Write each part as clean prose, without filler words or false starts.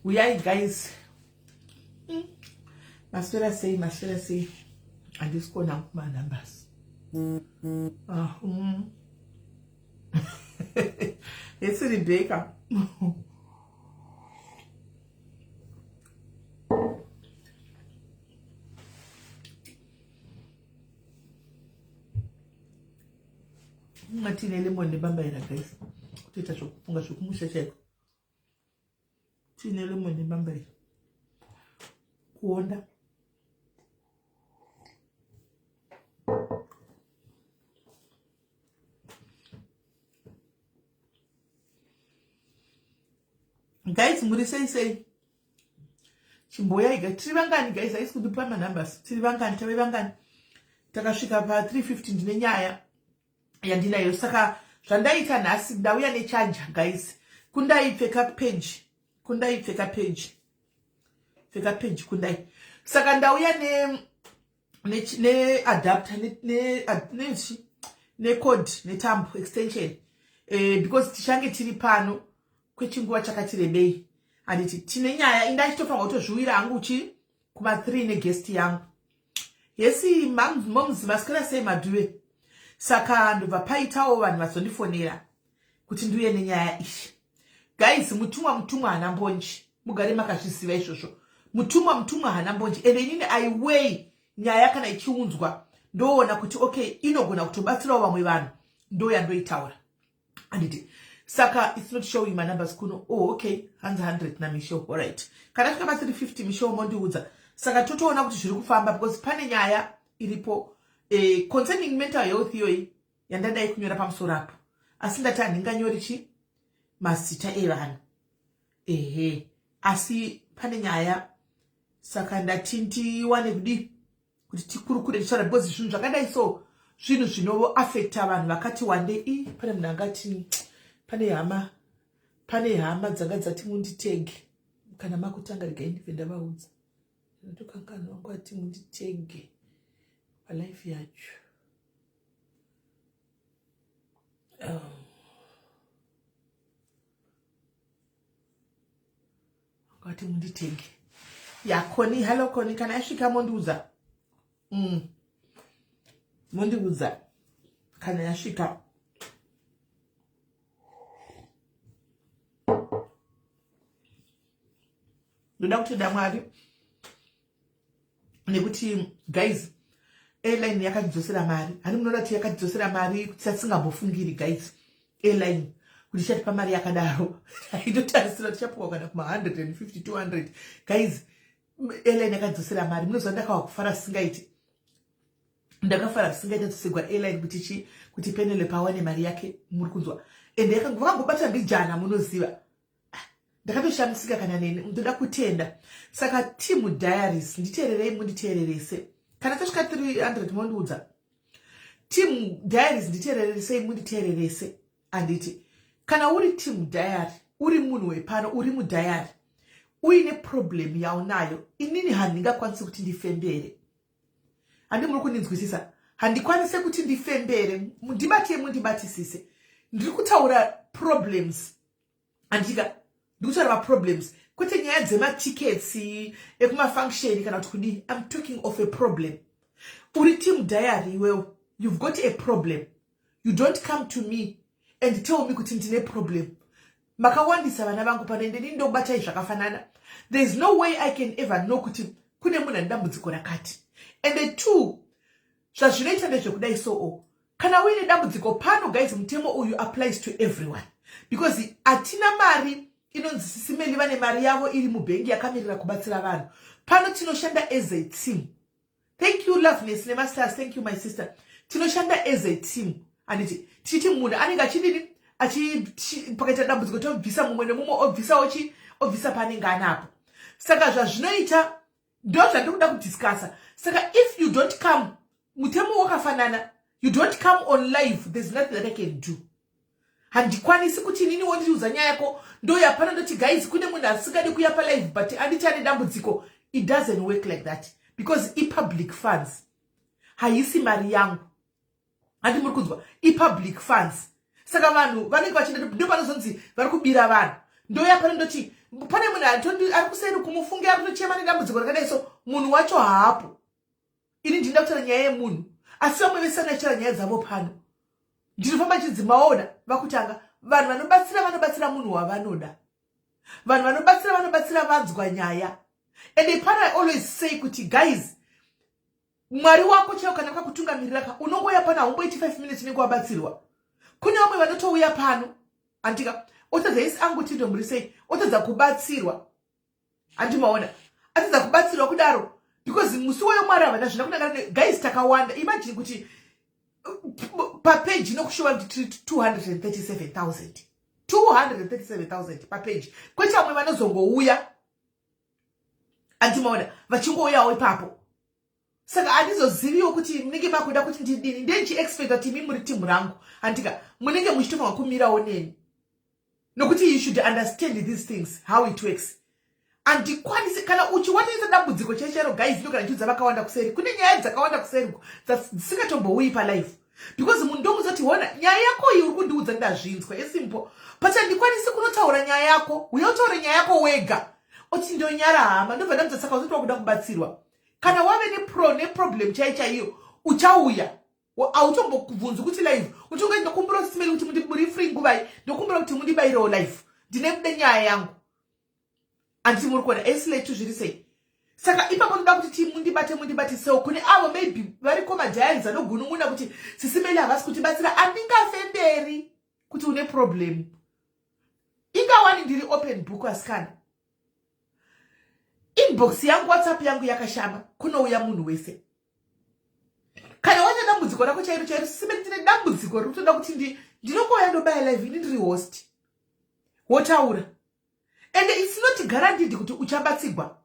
Uyai guys. Maswera say. And this call now my numbers. It's the baker. Matine lemon de bamba ira guys. Tita shokunga shokumusha cheko. Tine lemon de bamba ira. Kuonda. Guys, muri say. Chimboya iga tirivangani guys, I could do my numbers. Tirivangani. Takashika pa 350 ndine nyaya. Yandinayo saka zvandaita nhasi ndauya necharger guys. Kundai pfeka page. Pfeka page kundai. Saka ndauya ne adapter ne code ne tamp extension. Because tishange tiri pano kwechinguva chakatirebei. Anditi tine nyaya indachitofanga kutozviwira hangu kuma 3 neguest yangu. Yesi moms maskara sei maduwe. Saka ndobva paitawo vanhu vazondifonera kuti ndiuye nenyaya ishi. Guys, mutumwa hana mbonji. Mugare makazviziva izvozvo. Mutumwa hana mbonji. Ende inini aiwei nyaya kana ichiunzwa. Ndoona kuti okay, inogona kutobatsirawo vamwe vanhu. Ndoya ndoitaura. Anditi saka it's not showing my numbers kuno. Oh okay, 100 na misho. Alright. Kana fika 350 misho mondiudza. Saka totoona kuti zviri kufamba because pane nyaya iripo concerning mental health yoi yandadai kunyora pamusoro apo. Asi ndati handinganyori mazita evanhu. Asi pane nyaya saka ndati ndiwane kudi kuti tikurukure tichara because zvinhu zvakadai so zvinhu zvinovo affecta vanhu vakati one day pane munhu angati pane hama dzanga dzati munditege kana makutanga regai ndive ndavaudza ndotokangana wangu ati munditege palife yacho. Ngati munditege ya Koni. Hello Koni, kana yasvika mondiudza mondiudza kana yasvika. Ndoda kutenda Mwari nekuti guys airline yakadzosera mari. Hani munoda kuti yakadzosera mari kuti asingambofungiri guys. Airline kuti chatipa mari yakadaro inotarisira tichapuwa kana kuma 150 200 guys. Airline yakadzosera mari. Munozwa ndakawa kufara singaiti. Ndakafara singaita tusegwa airline kuti Penelope awane mari yake muri kunzwa. Ende yakangobata ndijana munoziva. Ndakatoshamisika kana nene ndoda kutenda. Saka Team Diaries nditererei munditererese. Kana tasvika 300 mondiudza. Team Diaries nditererese munditererese. Anditi kana uri Team Diary, uri munhu wepano, uri mudiary, uine problem yaunayo, inini handingakwanisi kuti ndifembere. Handi muri kundinzwisisa. Handikwanise kuti ndifembere. Mundibatie mundibatisise. Ndiri kutaura problems. Andika ndikutaura problems. Kwete nyaya dzematickets ekuma-function kana kuti kudii. I'm talking of a problem. Uri Team Diary iwewe. You've got a problem. You don't come to me and tell me kuti ndine problem. Makawandisa vana vangu panende ndindobatai zvakafanana. There is no way I can ever know kuti kune munhu ndambudziko rakati. And the two, zvazvinoita ndezvekudai so kana uine dambudziko pano guys, mutemo uyu applies to everyone. Because atina mari inonzi sisimeli vane mari yavo iri mubhengi yakamirira kubatsira vanhu. Pano tinoshanda as a team. Thank you Loveness Nemasters, thank you my sister. Tinoshanda as a team. Anditi titi munhu anenge achidi pakaita dambudziko tobvisa mumwe nemumwe obvisa panenge anapo. Saka zvazvinoita ndo zvandikuda kudiscussa. Saka if you don't come, mutemo wakafanana, you don't come on live, there's nothing that I can do. Handikwanisi kuti nini wondiudza nyaya yako ndo yapana ndoti guys kune munhu asingadi kuya pa live but anditi ane dambudziko. It doesn't work like that because public funds haisi mari yangu. Handi muri kunzwa public funds. Saka vanhu vanenge vachida ndo panozonzi vari kubira vanhu. Ndo yapana ndoti pane munhu ari kuseri kumufungira ari kutochema nedambudziko rakadai so munhu wacho haapo. Ini ndinda kutaura nyaya yemunhu asi vamwe vese vanachira nyaya dzavo pano. Ndinofamba chidzimaona vakutanga vanhu vanobatsira munhu wavanoda. Vanhu vanobatsira vanzwa nyaya. And pano I always say kuti guys, Mwari wako chao kana kutungamirira ka unongoya pano haumboiti 5 minutes nenge wabatsirwa. Kune vamwe vanotouya pano andika otadza isi angu tindomuri sei otadza kubatsirwa. Andimaona atadza kubatsirwa kudaro because musi wayo Mwari havana zvina kunangana guys takawanda. Imagine kuti pa page inokushuva kuti 237,000 pa page. Kwete vamwe vanozongouya andimaona vachingouyawo ipapo. Saka handizoziviwo kuti munenge makuda kuti ndidini ndenchi-expect kuti imi muri timu rangu andika munenge muchitofanwa kumirawo neni nokuti you should understand these things how it works. Handikwanisi kana uchiwanisa dambudziko chechero guys ndokana ndichidza vakawanda kuseri kune nyaya dzakawanda kuseri dzisingatombouyi palife because munhu ndomuzoti hona nyaya yako iyi uri kundiudza ndazvinzwa esimple but handikwanisi kunotaura nyaya yako uya utaure nyaya yako wega oti ndonyara hama ndobva ndamudza saka uzoti wakuda kubatsirwa. Kana wave neproblem chaiyo uchauya autombokubvunza kuti live utonga ndokumbura kuti simeli kuti muri free nguvai ndokumbura kuti mundibayirewo live ndine kude nyaya yangu anditi muri kuona esiletu zviri sei. Saka ipapo ndoda kuti mundibate sewo kune avo maybe vari komadhayanzi anogunun'una kuti sisimeli havasi kutibatsira handingafemberi kuti une problem. Ingawani ndiri open book asikana inbox yangu WhatsApp yangu yakashama kunouya munhu wese. Kana wane dambudziko rako chairo sisimeli ndine dambudziko rinotoda kuti ndinongoya ndobaya live ini ndiri host wotaura and it's not guaranteed kuti uchabatsirwa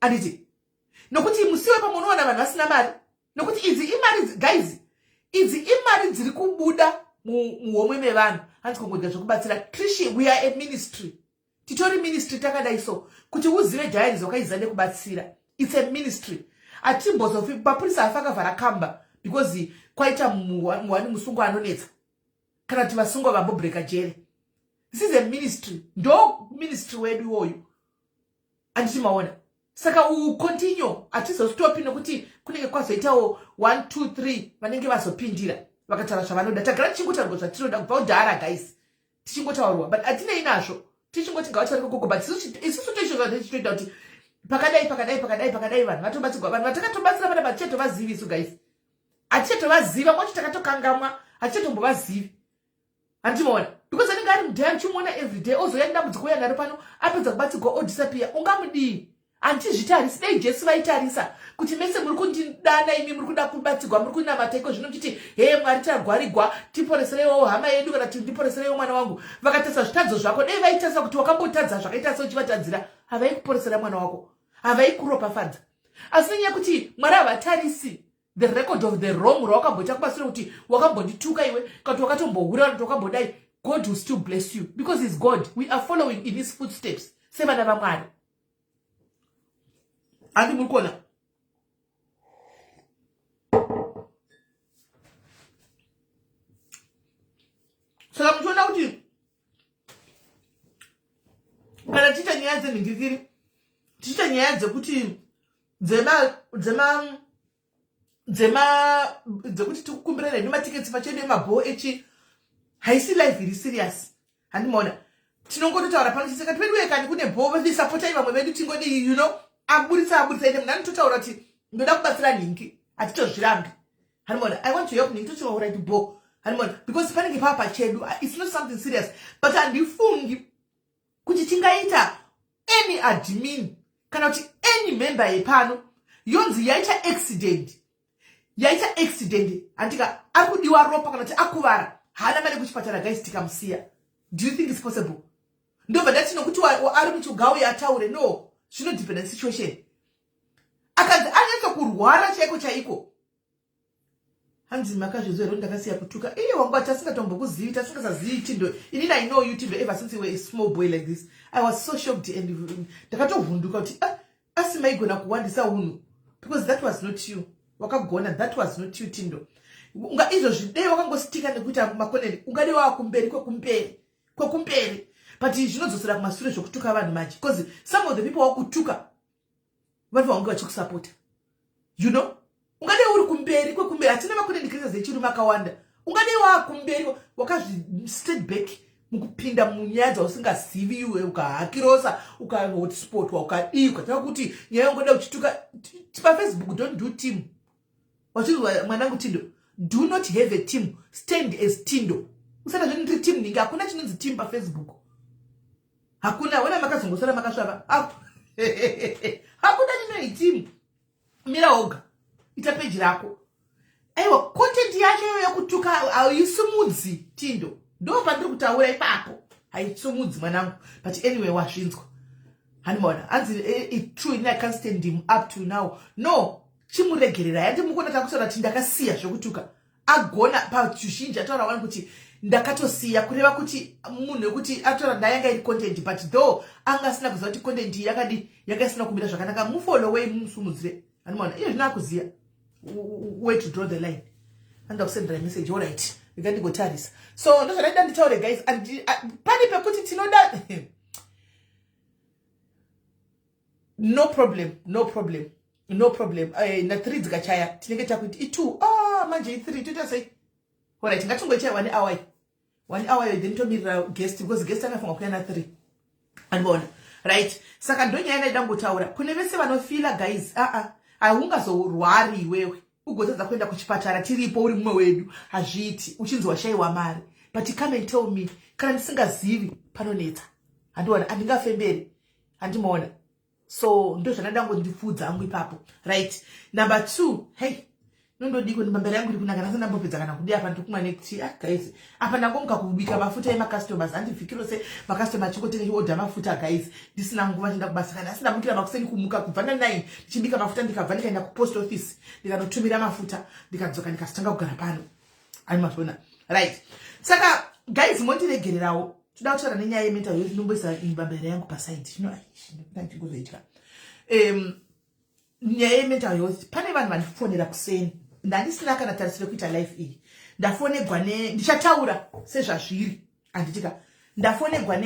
anditi nokuti musiwe pamunoona vanhu vasina mari nokuti idzi imari guys idzi imari dziri kubuda muhomwe mevanhu handisi kungodya zvokubatsira Christian we are a ministry titori ministry takadai so kuti uzive giants wakaiza nekubatsira it's a ministry atimbozofi mapurisa afa akavhara kamba because kwaita muwani musungwa anonetsa kana kuti vasungwa vambobreka jere. This is a ministry ndo ministry wedu iwoyo anditi maona. Saka continue atizostopi nokuti kunenge kwazoitawo 1 2 3 vanenge vazopindira vakataura zvavanoda. Tagara tichingotaurwa zvatinoda kubva udhara guys tichingotaurwa but atinei nazvo tichingoti ngavataure koko but isusu tichitoita kuti pakadai vanhu vatobatsirwa. Vanhu vatakatobatsira vana hatichatovazivi isu guys hatichatovaziva mwacho takatokangamwa hatichatombovazivi handimoona because anenge ari mudhaya muchimuona everyday ozoya ndambudziko uya naro pano apedza kubatsirwa odisappear ungamudii. Handizvitarisi dai Jesu vaitarisa kuti mese muri kundidana imi muri kuda kubatsirwa muri kunamata iko zvino kuti he Mwari tagwarigwa tiporesereiwo hama yedu kana kuti ndiporesereiwo mwana wangu vakatesa zvitadzo zvako dai vaitasa kuti wakambotadza zvakaita seuchivatadzira havaikuporesera mwana wako havaikuropafadza asi nenyaya kuti Mwari havatarisi the record of the wrong rwawakamboita kubasira kuti wakambondituka iwe kana kuti wakatombohura kana kuti wakambodai. God will still bless you because he's God. We are following in his footsteps sevana vaMwari. Andi muri kuona saka muchiona kuti kana tiita nyaya dzenhingirikiri tiita nyaya dzekuti dzekuti tikukumbirana nematiketsi pachede mabhoo echi haisi life iri serious handimaona tinongototaura pano chiseka tweduye kani kune bhoo visapotai vamwe vedu tingodi you know aburitsa ine munhu anototaura kuti ndoda kubatsira nhingi hatitozvirambi handimaona I want to help nhingi tochinoura kuti bhoo handimaona because panenge pava pachedu it's not something serious but handifungi kuti tingaita any admin kana kuti any member yepano yonzi yaita accident handika ari kudiwa ropa kana kuti akuvara hana mari kuchipatara guys tikamusiya. Do you think it's possible? Ndobva ndatinokuti ari muchigauye ataure no zvinodependa situation. Akanzi anyatsa kurwara chaiko hanzi makazvizoero ndakasiya kutuka iye wanga tasingatombokuzivi tasingasazivi tindo inini I know you tindo ever since you were a small boy like this. I was so shocked and ndakatovhunduka kuti asi maigona kuwandisa unhu because that was not you. Wakagona that was not you tindo unga izvozvi dei wakangositika nekuita makoneni ungadi wava kumberi kwekumberi but zvinodzosera kumashure zvokutuka vanhu manje because some of the people wakutuka vanhu vange vachikusapota, you know. Ungade uri kumberi kwekumberi, hatina macontent creators echirume akawanda. Ungade wakumberi wakazvi-step back mukupinda munyaya dzausingazivi iwe, ukahakirosa, ukahotspotwa, ukadii, ukataka kuti nyaya ungoda uchituka paFacebook. Don't do team. Wachizwa mwanangu Tindo, do not have a team, stand as Tindo. Usana zvini team ninga, hakuna chinonzi team paFacebook. Hakuna, wena makazongosara makasvava. Hakuna chinonzi team. Mira oga, ita page rako. Aiwa, content yacho yokutuka haisumudzi Tindo. Ndo pandiri kutaura ipapo. Haisumudzi mwanangu. But anyway, wasvinzwa. Hanimona, hanzi it's true, I can't stand him up to now. No, chimuregerera. Yandi mukona takusora kuti ndakasiya zvokutuka. Agona pachushinja taura wani kuti ndakatosiya kureva kuti munhu kuti atora ndayanga iri content, but though anga sina kuziva kuti content yakadi yakasina kumira zvakanaka, mufollowei musumudzire. Hanimona, iyo zvinakuziya where to draw the line. Anda kusendera message, all right. Ndigotarisa. So ndozvadaida nditaure guys, pani pekuti tinoda no problem. Na 3 dzikachaya tinenge takuti i2 manje i3 toita sei. All right, ngatongochaya 1 hour. 1 hour then tomirira guest because guest akafunga kuya na 3. Anibona. Right? Saka ndonyaya ndaida ngotaura. Kune vese vanofila guys, haungazorwari iwewe. Ugotadza kuenda kuchipatara tiripo uri mumwe wedu hazviti uchinzi washaiwa mari, but come and tell me kana ndisingazivi panonetsa. Handiona handingafemberi, handimaona. So ndo zvandada ngondifudza hangu ipapo. Right? Number 2, hey, nondodiko mbambara yangu iri kunaka, nasa ndambopedza kana kudi apa ndokumwa nekuti guys apa ndangomuka kubika mafuta emacustomers, handivhikiro se macustomers chingotenge order mafuta guys, ndisina nguva ndenda kubasa kana asina mukira makuseni kumuka kubva na9 ndichibika mafuta ndikabva ndikaenda kupost office ndikanotumira mafuta ndikadzoka ndikasitanga kugara pano. Ani mazvona. Right? Saka guys mondiregererawo toda kutaura nenyaya yemental health, ndomboisa mbambara yangu paside. Ndichingozoitika. Nyaya yemental health, pane vanhu vandifonera kuseni. Ndandisina kana tarisiro kuita live iyi. Ndafonegwa ndichataura sezvazviri. Anditika ndafonegwa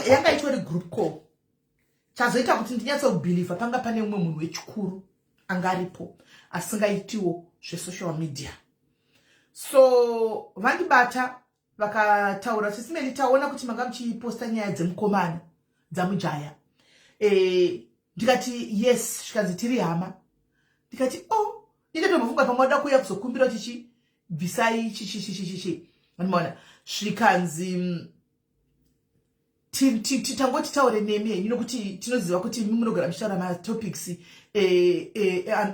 yanga itori group call. Chazoita kuti ndinyatsobhiliva panga pane umwe munhu wechikuru anga aripo asingaitiwo zvesocial media. So vandibata vakataura kuti simeni taona kuti manga muchiposta nyaya dzemukomana dzamujaya. Ndikati yes, zvikanzi tiri hama. Ndikati ndinotombofunga pamwe wada kuuya kuzokumbira kuti bvisai chichi. Unoona, zvikanzi titangoti taure nemi henyu nokuti tinoziva kuti munogara muchitaura matopics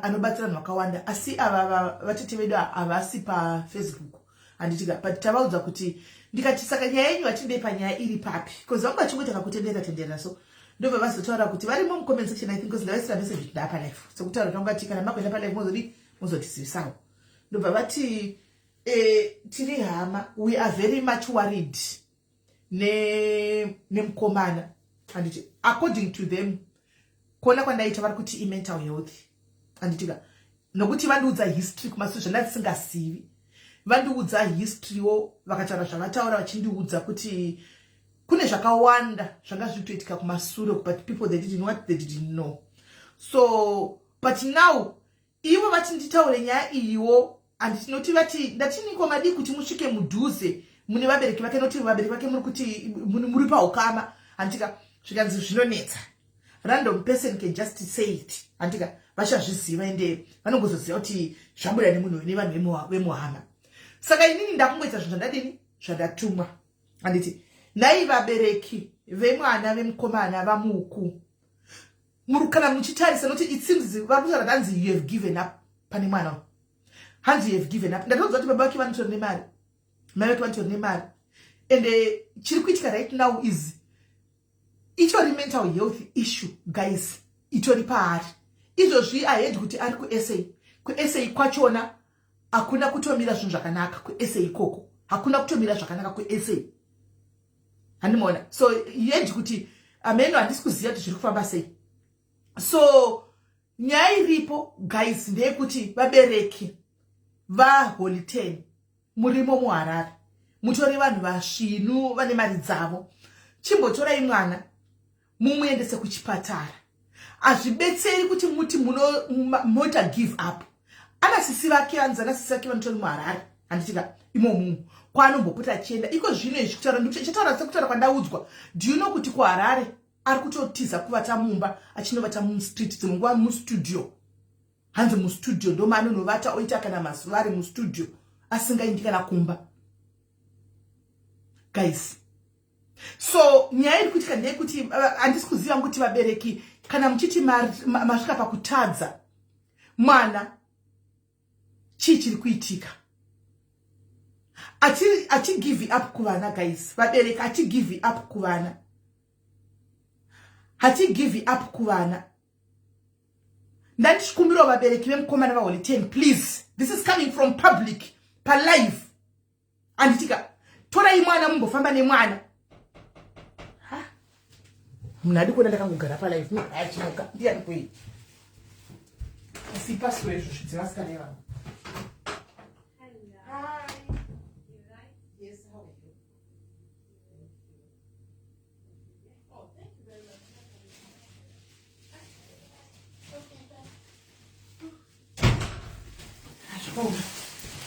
anobatsira vanhu vakawanda, asi ava vatete vedu havasi paFacebook. Handitika but tavaudza kuti ndikati saka nyaya yenyu hatindei panyaya iri papi, because vangu vachingoti vakutendera so ndobva vazotaura kuti varimo mucomment section. I think because ndavaisira message kuti ndapa live, so kutaura tongati kana makuenda palive mozotisivisawo. Ndobva vati tiri hama, we are very much worried nemukomana. Handiti according to them kuona kwandaita vari kuti i-mental health. Handitika nokuti vandiudza history kumasure zvandatisingazivi. Vandiudza historywo vakataura zvavataura vachindiudza kuti kune zvakawanda zvanga zvitoitika kumasure, but people they didn't know. So but now ivo vati nditaure nyaya iyiwo, and tinoti vati ndatiniko madi kuti musvike mudhuze mune vabereki vake, noti vabereki vake muri kuti muri paukama. Handika zvikanzi zvinonetsa, random person can just say it. Handika vachazviziva ende vanongozoziva kuti zvabuda nemunhu nevanhu vemuhama. Saka inini ndakungoita zvinhu zvandadini zvandatumwa. Handiti nai vabereki vemwana vemukomana vamuku murukana muchitarisa, noti it seems varikutaura hanzi you have given up pane mwana. Hanzi you have given up. Ndatoudza kuti baba vake vanotora nemari, mai vake vanotora nemari, ende chiri kuitika right now is itori mental health issue guys, itori paari. Izvozvi ahead kuti ari kuSA kwachona hakuna kutomira zvinhu zvakanaka kuSA ikoko, hakuna kutomira zvakanaka kuSA. Handimona. So yedi kuti ameno handisi kuziva kuti zviri kufamba sei. So nyaya iripo guys ndeyekuti vabereki vaHoly 10 murimo muHarare mutore vanhu vasvinu vane mari dzavo. Chimbotorai mwana mumuendese kuchipatara. Hazvibetseri kuti muti mota give up. Ana sisi vake anzana sisi vake vanotori muHarare. Handitika imomu kwaanombopota achienda. Iko zvino izvi kutaura sekutaura kwandaudzwa. Do you know kuti kuHarare ari kutotiza kuvata mumba achinovata mustreet dzimwe nguva mustudio. Hanzi mustudio ndo maanonovata oita kana mazuva ari mustudio asingaendi kana kumba. Guys, so nyaya iri kuitika ndeyekuti handisi kuziva kuti vabereki kana muchiti masvika pakutadza mwana chii chiri kuitika. Achi give up kuvana guys. Vabereki achi give up kuvana. Hati give up kuvana. Ndandikumbira vabereki vemukomana vaHoly 10, please. This is coming from public, pa live. Anditika torai mwana mumbofamba nemwana. Munadi kuona ndakangogara pa live achinoka ndiani kwei. Si password zvo zvaskaneva.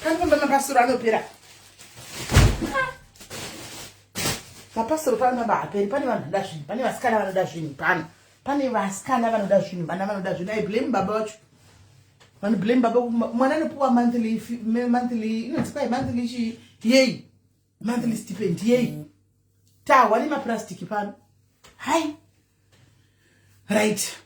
Kanifamba mapasuro anopera. Mapasuro panofamba haperi. Pane vanhu vanoda zvinhu. Pane vasikana vanoda zvinhu. Pane vasikana vanoda zvinhu. Vana vanoda zvinhu. I blame baba wacho. Vano blame baba. Mwana anopuwa monthly inonzi kwai monthly yei. Monthly stipend yei. Tawa nemapurasitiki pano. Hai. Right.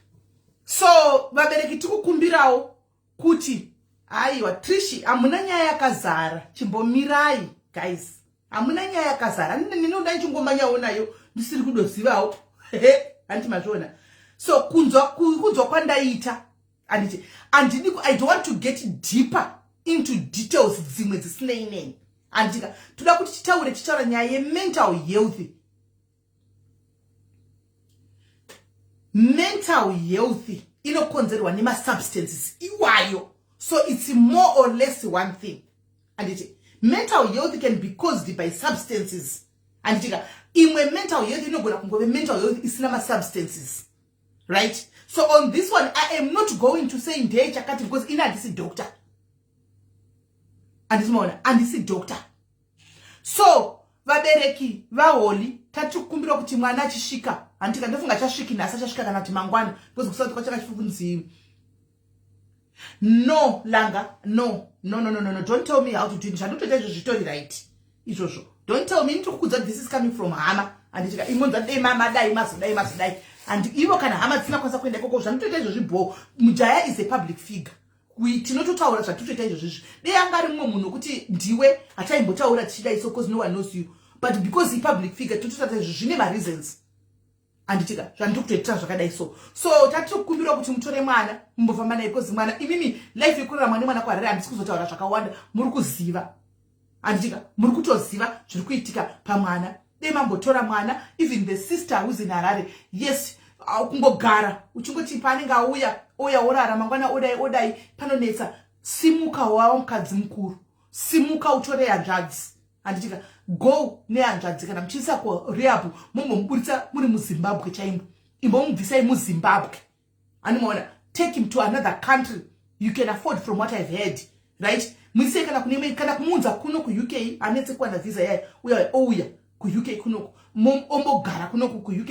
So vabereki tikukumbirawo kuti aiwa Trishi hamuna nyaya yakazara. Chimbomirai guys. Hamuna nyaya yakazara. Ndinoda chingombanyawo nayo ndisiri kudozivawo. Handiti mazviona. So kunzwa kwandaita anditi I don't want to get deeper into details dzimwe dzisinei nei. Andika toda kuti tichaura nyaya yemental health. Mental health inokonzerwa nema substances iwayo. So it's more or less one thing. And mental health can be caused by substances. And imwe mental health inogona kungove mental health isina ma substances. Right? So on this one I am not going to say ndeye chakati because ina handisi doctor. Handisi doctor. So vabereki vaHoly tatikumbira kuti mwana achisvika. Handika ndofunga chasviki nhasi chasvika kana kuti mangwana because kusati kwachakachifunziwi. No, Langa, no. Don't tell me how to do it. I don't tell you story right. Don't tell me this is coming from Hama. And it's imonza day mama die must die. And even kana Hama tina kwasa kwenda koko zvamutoita izvozvi bo. Mujaya is a public figure. Tinototaura zvatutoita izvozvi. Dei angari mumwe munhu kuti ndiwe achaimbotaura tichidai so because no one knows you. But because he public figure tototaura izvozvi zvine ma reasons. Anditika zvandikutoita zvakadai so tatikumbira kuti mutore mwana mumbofamba naye because mwana imimi life yekurara mwana kwaRarare handisi kuzotaura zvakawanda muri kuziva. Anditika muri kutoziva zviri kuitika pamwana. Dei mambotora mwana even the sister who's in Harare. Yes, kungogara uchingoti panenge auya orara mangwana odai panonetsa. Simuka wawo mukadzi mukuru. Simuka utore hanzvadzi. Anditika go nehanzvadzi kana muchiisa kurehab mumbomubudisa muri muZimbabwe chaimo. Imbomubvisai muZimbabwe. Animaona take him to another country you can afford from what I've heard. Right? Muise kana kuneme kana kumunza kuno ku UK anetse kuwana visa yaye ouya ku UK kuno ombogara kuno ku UK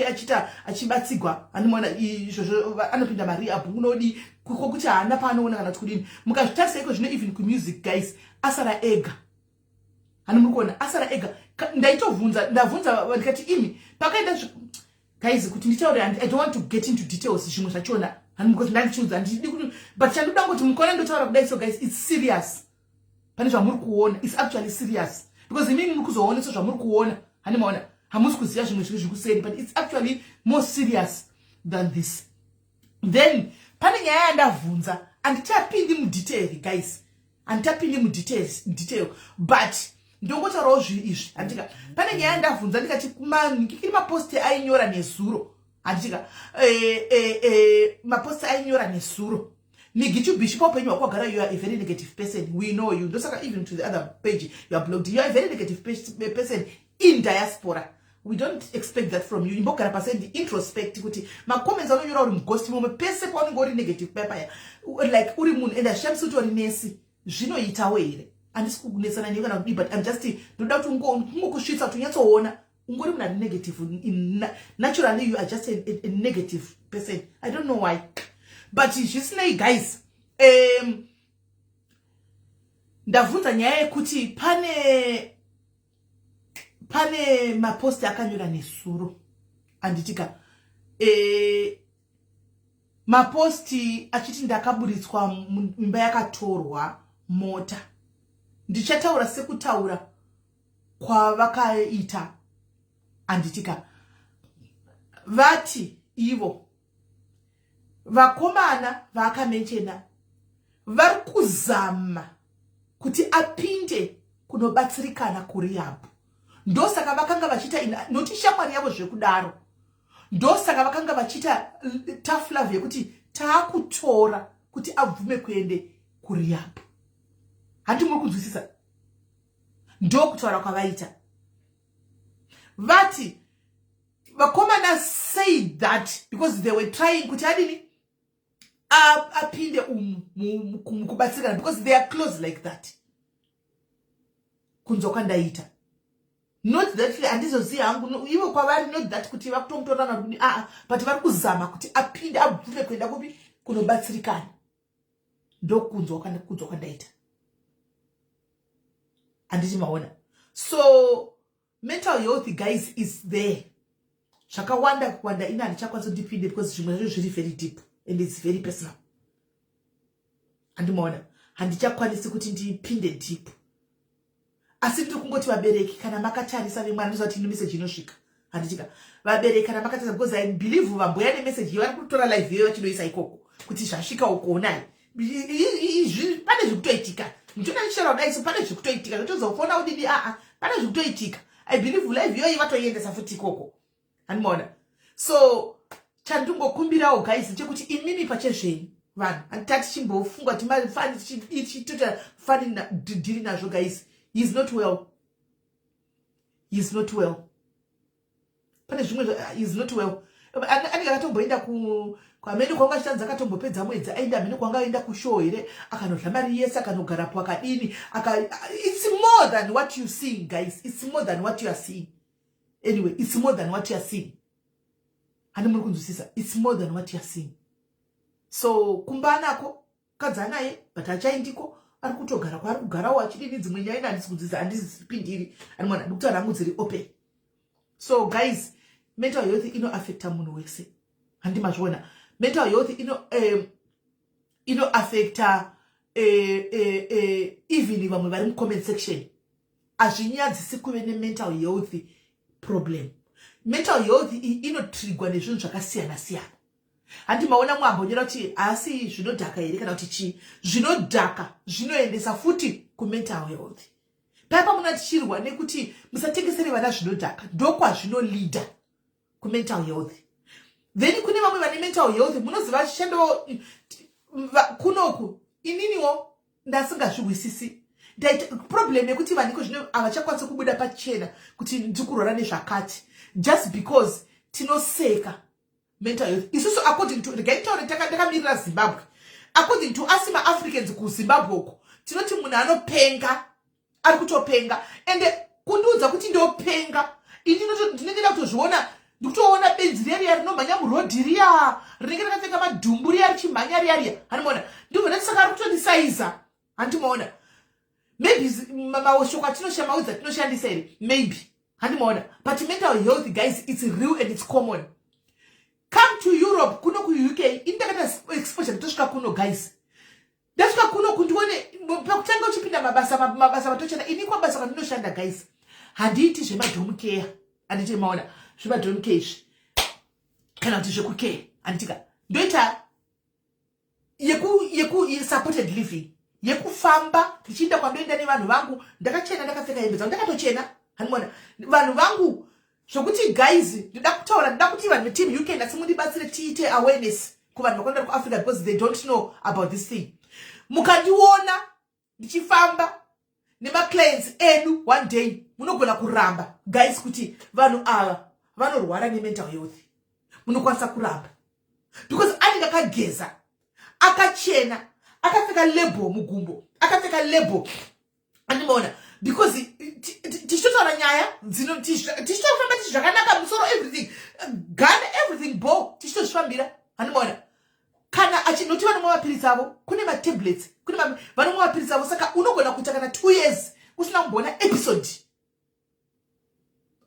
achibatsigwa. Animaona izvozvo anopinda marehab unodi kuti haana paanoona kana kudini. Mukazvitarisa iko zvino even ku music guys asara ega. Hanimukona asara ega ndavunza ndikati imi pakaenda guys kuti nditaure and I don't want to get into details zvimwe zvachona hanimukona ndandichudza ndidi kuti but chandoda kuti mukona ndotaura kudai so guys it's serious. Pane zvamuri kuona it's actually serious because imi muri kuzoona so zvamuri kuona hanimaona hamusi kuziva zvimwe zviri kuseri but it's actually more serious than this. Then pane nyaya yandavunza anditapindi mudetail guys anditapindi mudetail but ndongotaurawo zviri izvi handika pane nyaya ndavhunza ndikati kiri maposti ainyora nezuro handika maposti ainyora nezuro Migichu Bishop open you are a very negative person. We know you. Don't even to the other page you are blocked. You are a very negative person in diaspora. We don't expect that from you. Imboka percent the introspect kuti ma comments on your ghost mo pese kwa ngori negative paper like uri mun and shamsu to nesi zvino itawere andisi kugunesana ndika na but I'm just ndoda kuti ngokushitsa tunyatsoona ungori muna negative naturally you are just a negative person. I don't know why, but just like guys ndavunza nyaya kuti pane maposti akanyora nesuro anditika maposti achiti ndakaburitswa mimba yakatorwa mota. Ndichataura sekutaura kwa vakaita anditika vati ivo vakomana vakamenchena vari kuzama kuti apinde kunobatsirikana kuri yapo. Ndosaka vakanga vachita noti shamwari yavo zvekudaro. Ndosaka vakanga vachita tough love yekuti taakutora kuti abvume kuende kuri yapo. Handi muri kunzwisisa? Ndokutaura kwavaita. Vati vakomana said that because they were trying kuti adini apinde kubatsirikana because they are close like that. Kunzoka ndaita. Not that andizoziva hangu ivo kwavari not that kuti vakutomutorana kudini but vari kuzama kuti apinde abvume kuenda kupi kunobatsirikana. Ndokunzoka ndaita. Anditi maona. So mental health guys is there. Zvakawanda kuwanda ina handichakwanisa kundipinde because zvimwe zvacho zviri very deep and it's very personal. Andimaona handichakwanisi kuti ndipinde deep. Asi ndiri kungoti vabereki kana makatarisa vemwana ndizoti message inosvika. Handitika vabereki kana makatarisa because I believe vamboya nemessage vari kutora live yeyo vachinoisa ikoko kuti zvasvika uko nai. Pane zvikutoitika. Ndina ndichera kudai pane zvikutoitika. Ndotozofona udidi pane zvikutoitika. I believe live yeyo vatoiendesa futi ikoko. Handimaona. So chandingokumbirawo guys chekuti imimi pachezvenyu vanhu handitati chimbofunga kuti mari chitota fani dhiri nazvo guys. He's not well. He's not well. Pane zvimwe he's not well. Anika akatomboenda kwamene kwanga chitanza akatombopedza mwedzi aenda amene kwanga aenda kushow here akanodla mari yese akanogarapo akadini it's more than what you see guys. It's more than what you are seeing. Anyway, it's more than what you are seeing. Handi muri kunzwisisa. It's more than what you are seeing. So kumbanako kadzanaye but achaindiko ari kutogara kwari kugarawo achidini dzimwe nyaya handisi kunzwisisa handizipindiri animwana ndikuti rangu dziri open. So guys, mental health inoaffecta munhu wese. Handimazviona. Mental health inoaffecta even vamwe vari mucomment section. Hazvinyadzisi kuve nemental health problem. Mental health inotrigwa nezvinhu zvakasiyana siyana. Handimaona mwambonyera kuti asi zvinodhaka here kana kuti chii. Zvinodhaka zvinoendesa futi kumental health. Papa muna tichirwa nekuti musatengesere vana zvinodhaka ndokwa zvinolida kumental health. Then kune vamwe vane mental health munoziva chishando kunoku ininiwo ndasingazvizwisisi. Problem yekuti vaniko zvino havachakwanisa kubuda pachena kuti ndikurwara nezvakati just because tinoseka mental health. Isusu according to ndakamirira Zimbabwe. According to us Africans kuZimbabwe uko tinoti munhu anopenga ari kutopenga ende kundiudza kuti ndopenga ini ndinenge kutozviona ndikutoona benzi riya rinomhanya murodhi riya rinenge rakapfeka madhumbu riya richimhanya riya handimaona ndibva ndatisaka ari kutondisaiza handimaona maybe mashoko atinoshamauza tinoshandisa here maybe handimaona but mental health guys it's real and it's common. Come to Europe kuno ku UK indakata exposure ndosvika kuno guys. Ndasvika kuno kundione pakutanga uchipinda mabasa vatochana ini kwabasa kwandinoshanda guys. Handiiti zvemadhome care. Handiti maona zvemadhome care izvi kana kuti zvekucare. Handitika ndoita yeku supported living yekufamba ndichienda kwandoenda nevanhu vangu ndakachena ndakapfeka hembe dzangu ndakatochena. Handimaona vanhu vangu zvokuti guys ndida kutaura ndida kuti vanhu team UK ndasimundibatsire tiite awareness kuvanhu vakaenda kuAfrica because they don't know about this thing. Mukandiona ndichifamba nemaclients enu one day munogona kuramba guys kuti vanhu ava vanorwara nemental health. Munokwanisa kuramba because anenge akageza akachena akapfeka label mugumbo akapfeka label animaona because tichitotaura nyaya tichitofamba tichi zvakanaka musoro everything gana everything bo tichitozvifambira animaona kana achinoti vanomwa mapirisi avo kune matablets kune vanomwa mapirisi avo saka unogona kuita kana 2 years usina kumboona episode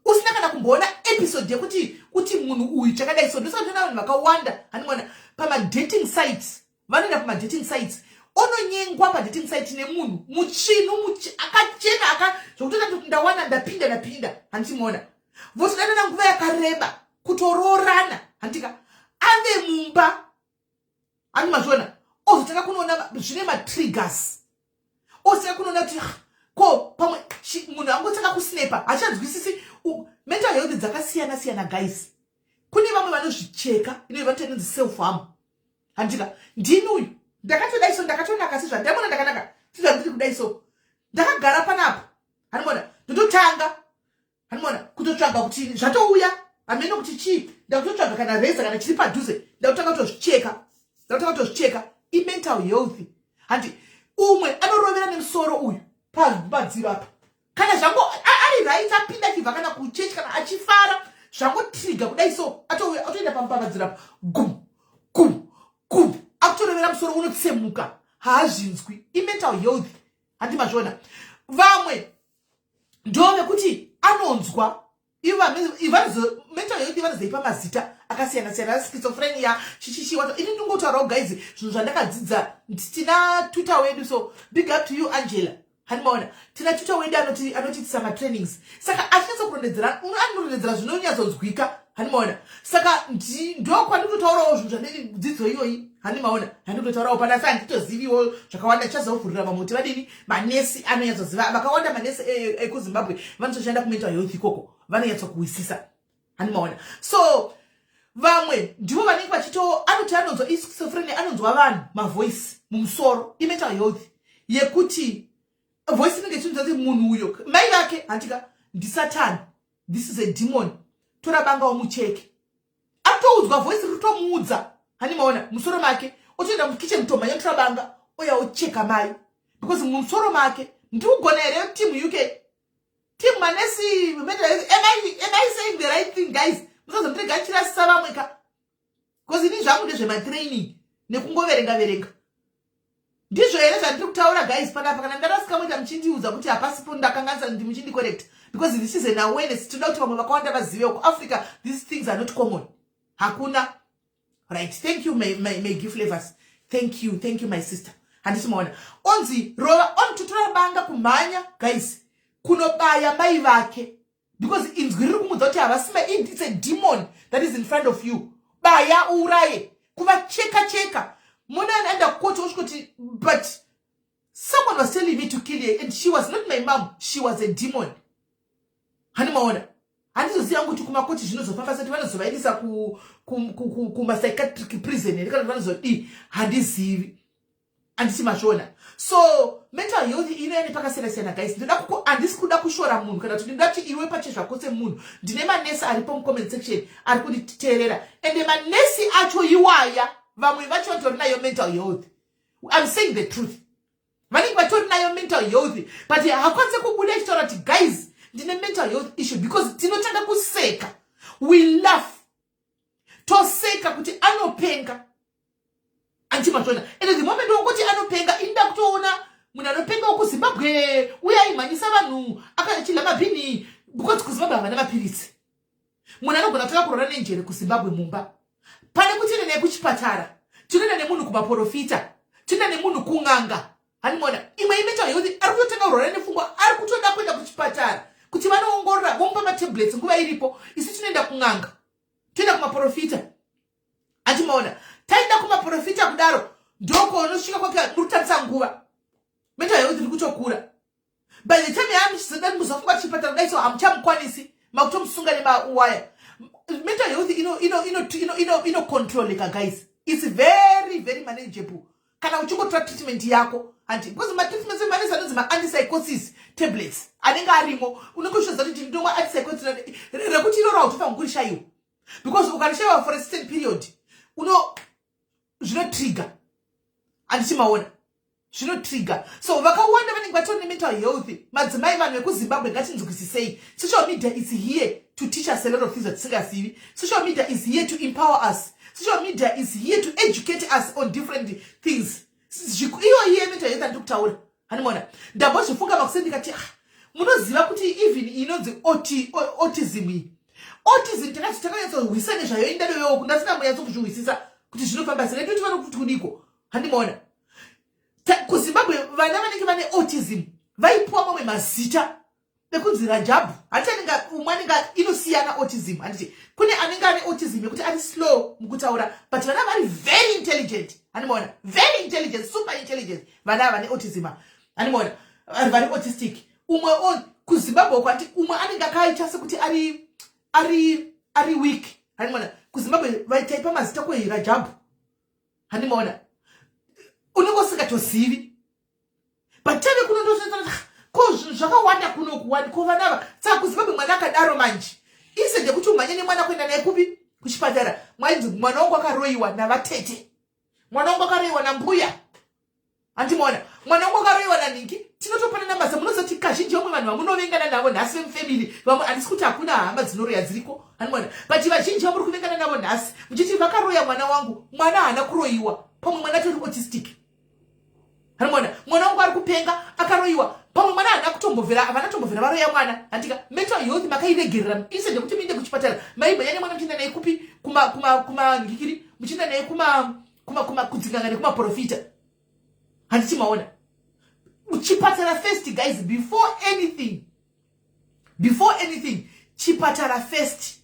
usina kana kumboona episode yekuti munhu uyu chakadai so ndosaka ndina vanhu vakawanda animaona pamadating sites vanoenda pamadating sites ononyengwa padating site nemunhu muchinu akachena zvokutoti kuti ndawana ndapinda handimuona voti danana nguva yakareba kutoroorana handika ave mumba handimazviona ozotanga kunoona zvine matriggers ozotanga kunoona kuti ko pamwe munhu angotanga kusnepa hachanzwisisi mental health dzakasiyana guys. Kune vamwe vanozvicheka ino vanotonzi self harm handika ndini uyu ndakatodai so ndakatonaka sezva ndamona ndakanaka sizva ndiri kudai so ndakagara panapa handimona ndototanga handimona kutotsvaga kuti zvatouya hameno kuti chii ndakutotsvaga kana reza kana chiri padhuze ndakutanga kutozvicheka imental health handi umwe anorovera nemusoro uyu pamadziro apa kana zvango ari right apinda chibva kana kuchechi kana achifara zvangotriga kudai so atoenda pamadziro apa gum akutorovera musoro unotsemuka haazvinzwi imental health handimazviona vamwe ndove kuti anonzwa mental health vanozoipa mazita akasiyana schizophrenia chichichiwato ini ndingotaurawo guys zvinhu zvandakadzidza tina tuta wedu so big up to you Angela handimaona tina tuta wedu anotiitisa matrainings saka achinatsokurondedzera anorondedzera zvinonyatsonzwika handimaona saka ndokwandototaurawo zvinhu zvandidzidzo iyoyi handimaona handitotaurawo panasi handitoziviwo zvakawanda chazovhurira vamwe kuti vadini manesi anonyatsoziva vakawanda manesi ekuzimbabwe vanotoshanda kumental health ikoko vanonyatsokuwisisa handimaona so vamwe ndivo vanenge anoti anonzwa schizophrenia anonzwa vanhu mavoice mumusoro imental health yekuti voice inenge ichionza kuti munhu uyo mai vake handika ndisatani this is a demon tora banga wamucheke atoudzwa voice ritomuudza handimaona musoro make otoenda mukitchen tomanya tora banga oya ocheka mai because mumusoro make ndikugona here team UK team manesi mental health am I saying the right thing guys musazondiregachira savamweka because ini zvangu ndezvematraining nekungoverenga ndizvo here zvandiri kutaura guys panapa kana ndarasikamoita muchindiudza kuti hapasipo ndakanganisa ndi muchindicorrect because this is an awareness toda kuti vamwe vakawanda vazive kuAfrica these things are not common hakuna right. Thank you my gift flavors, thank you my sister handisimaona onzi rova onototora banga kumhanya guys kunobaya mai vake because inzwi riri kumudza kuti havasima it's a demon that is in front of you baya uraye kuvacheka muna anaenda kukoti osvikuti but someone was telling me to kill her and she was not my mom, she was a demon handimaona handizoziva kuti kumakoti zvinozofamba sati vanozovaendesa kumapsychiatric prison here kana vanozodii handizivi handisimazvona so mental health inoene pakasiyana guys handisi kuda kushora munhu kana kuti ndingati iwe pachezvako semunhu ndine manesi aripo mucomment section ari kunditeerera ende manesi acho iwaya vamwe vacho vatori nayo mental health. I'm saying the truth vanenge vatori nayo mental health but hakwanise kubuda ichitaura kuti guys ndine mental health issue because tinotanga kuseka we laugh toseka kuti anopenga antimazvona and the moment wokuti anopenga inda kutoona munhu anopenga wokuzimbabwe uya aimhanyisa vanhu akachidla mabhini because kuzimbabwe havana mapirisi munhu anogona kutoka kurora nenjere kuzimbabwe mumba pane kuti ine nekuchipatara tinoenda nemunhu kumaprofita tinoenda nemunhu kung'anga hanimona imwe imental health ari kutotenga kurora nepfungwa ari kutoda kuenda kuchipatara kuti vanoongorora vomupa matablets nguva iripo isi tinoenda kung'anga toenda kumaprofita handimaona taenda kumaprofita kudaro ndoko unosvika kwake murikutadzisa nguva mental health iri kutokura by the time yamusizodani muzofunga chipatara dai so hamuchamukwanisi makutomusunga nemawaya mental health inocontroleka guys It's very, very manageable. Kana uchingotora treatment yako anti because my treatment semanisa nozi ma antipsychosis tablets anenga arimo unongoshoza kuti ndomwa antipsychosis rekuti irora utofa ngurishayiwa because ukarishayiwa for a certain period zvino trigger andichimaona zvino trigger so vakawanda vanenge vatori mental health madzimai vanhu vekuzimbabwe ngatinzwisisei social media is here to teach us a lot of things that social media is here to empower us. Social media is here to educate us on different things. Iyo here mental health ndikutaura. Hanimona. Ndabozvifunga makuseni ndikati munoziva kuti even inonzi autism. Autism takanyatsohwisa nezvayo indado yoko ndasina munyatsokuhwisisa kuti zvinofamba sei kuti vano kuti kudiko. Hanimona. KuZimbabwe vana vanenge vane autism vaipuwa mamwe mazita ekunzi Rajabu. Hataninga umwaninga inosiyana autism. Handiti kune anenge ane autism yekuti ari slow mukutaura but vana vari very intelligent. Hanimona. Very intelligent, super intelligent. Vana vane autism. Hanimona. Vari autistic. Umwe on kuZimbabwe kwati umwe anenge akaita sekuti ari weak. Hanimona. KuZimbabwe vaitaipa mazita kwa Rajabu. Hanimona. Unongosingatozivi. But tell me kuno zvakawanda kuno kuwani kovanava saka kuZimbabwe mwana akadaro manje isende kuti umhanye mwana kuenda naye kupi kuchipatara mwainzi mwana wangu akaroiwa navatete mwana wangu akaroiwa nambuya andimona mwana wangu akaroiwa naningi tinotopana nambasa munozoti kazhinji vamwe vanhu vamunovengana navo nhasi vemufamily vamwe handisi kuti hakuna hama dzinoroya dziriko andimona but vazhinji vamuri kuvengana navo nhasi muchiti vakaroya mwana wangu mwana haana kuroiwa pamwe mwana tori autistic andimona mwana wangu ari kupenga akaroiwa pamwe mwana haana kutombovhera havanatombombvera varoya mwana handika mental health makairegerera isende kuti muinde kuchipatara maibhanyane mwana muchienda naye kupi ngikiri muchienda naye kudzinganga nekumaprofita handiti maona chipatara first guys before anything chipatara first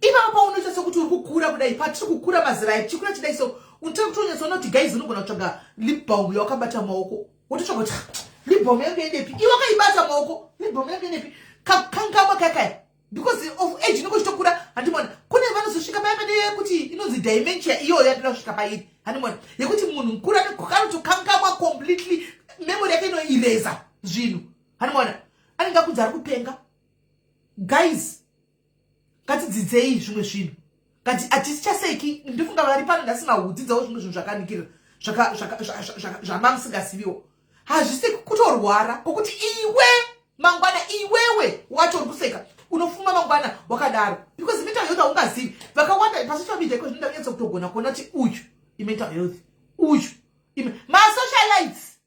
ivapa unoita sokuti uri kukura kudai patiri kukura mazira chikura chidai so unotanga kutonyatsoona kuti guys unogona kutsvaga lip balm yawakabata maoko wototsvaga kuti lip balm yangu yendepi iwe wakaibata maoko lip balm yangu yendepi kangamwa kakaya because of age inongochitokura handimona kune vanozosvika paya padeye kuti inonzi dementia iyoyo yatinoda kusvika pairi handimona yekuti munhu mukuru anotokangamwa completely memory yake inoireza zvinhu handimona anenge akunzi ari kupenga guys ngatidzidzei zvimwe zvinhu ngati hatisichaseki ndifunga vari pano ndasina hudzidzawo zvimwe zvinhu zvakanikira zvamamusingaziviwo hazvisi kutorwara kokuti iwe mangwana iwewe wacho uri kuseka unofuma mangwana wakadaro because mental health haungazivi vakawanda pasocial media iko zvinoda kunyatsa kutogona kuona kuti uyu imental health uyu masocialites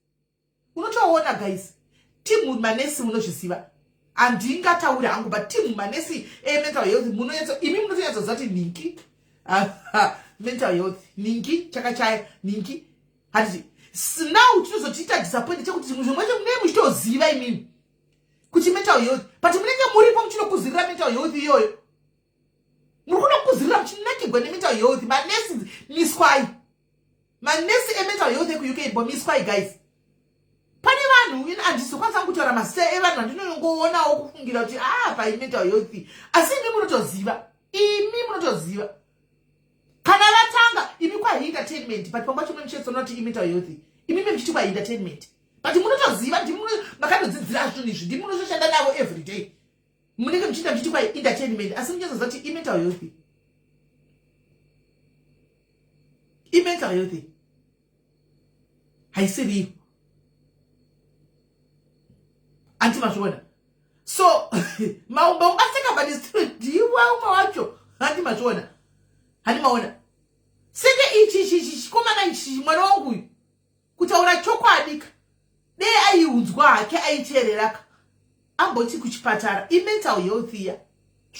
unotoona guys timu manesi munozvisiva handingatauri hangu but timu manesi mental health imi munotonyatsoziva kuti ningi mental health ningi chakachaya ningi hatiti now tinozotiita disappointed chekuti zvimwe munenge muchitoziva imimi kuti mental health but munenge muripo muchinokuzirira mental health iyoyo muri kunokuzirira muchinakirwa nemental health manesi miswai manesi emental health ekuuk bo miswai guys pane vanhu handizokwanisa kutaura mazita evanhu vandinongoonawo kufungira kuti pai mental health asi imi munotoziva kana vatanga imi kwaentertainment but pangwa chimwe muchetsona kuti imental health imimi muchiti kwaentertainment but munotoziva makanodzidzira zvinhu izvi ndimunozoshanda navo every day munenge muchiita muchiti kwaentertainment asi muchazoziva kuti imental health imental health haisiriyo handimazviona so maungaseka badistro ndiwa umwe wacho handimazviona handimaona senge ichi chikomana ichi mwana wangu uyu kutaura chokwadi dei aiunzwa hake aiteereraka amboti kuchipatara imental health iya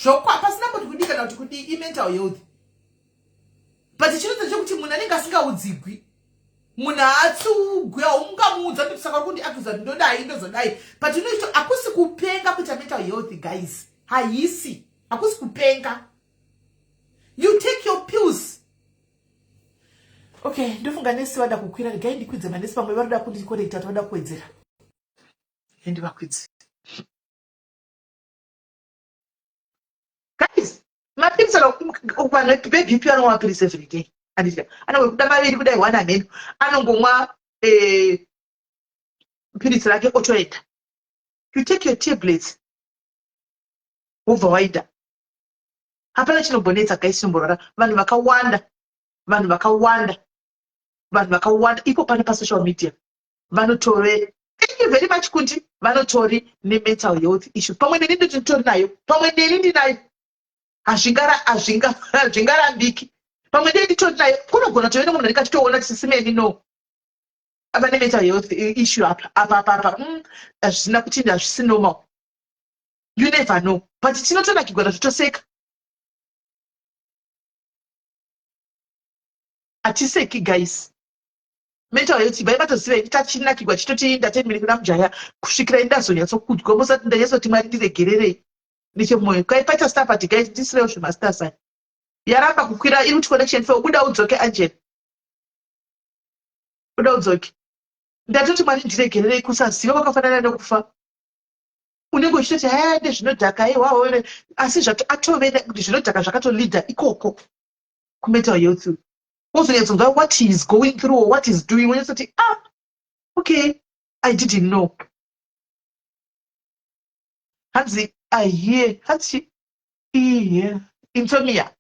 zvokwa pasina mboti kudii kana kuti kudii imental health but chinoita chekuti munhu anenge asingaudzigwi munhu hatsugwi haungamuudza kuti saka kuti akuza ndodai ndozodai but inoito hakusi kupenga kuita mental health guys haisi hakusi kupenga you take your pills okay ndofunga nesi vada kukwira gai ndikwidze manesi pamwe varoda kundikorekta vada kuwedzera ndivakwidze guys mapilisi vanhu vebp vanomwa mapilisi every day anditya anongekuda maviri kudai 1 ameno anongomwa pilisi rake otoenda. You take your tablets wobva waita. Hapana chinombonetsa guys, chinomborwara vanhu vakawanda ipo pane pasocial media vanotore. Thank you very much kuti vanotori nemental health issue. Pamwe neni nditori nayo, pamwe neni ndinayo, hazvingarambiki. Pamwe neni nditori nayo, kunogona toenda munhu ndikatitoona tisimeni no ava nemental health issue apa hazvisina kuti hazvisi normal. You never know, but tinotonakigwa zvitoseka. Hatiseki guys. Mental health baibatoziva tachinakigwa chitoti entertainment kuna mujaya kusvikira indazonyatsokudzwa musati ndanyazoti mwari ndiregererei nechemwoyo. Kaipaita Starpart guys, ndisirewo zvemasters aya yaramba kukwira iri kuti connection for buda udzoke Angel, buda udzoke. Ndatoti mwari ndiregererei kusaziva kwakafanana nekufa. Unenge uchitoti ndezvinodhaka wawe, asi atovena kuti zvinodhaka zvakatolidha ikoko kumental health. Wozonyatsokunzwa what he is going through or what he is doing. When you say, okay, I didn't know. Hansi, I hear, Hansi, insomnia.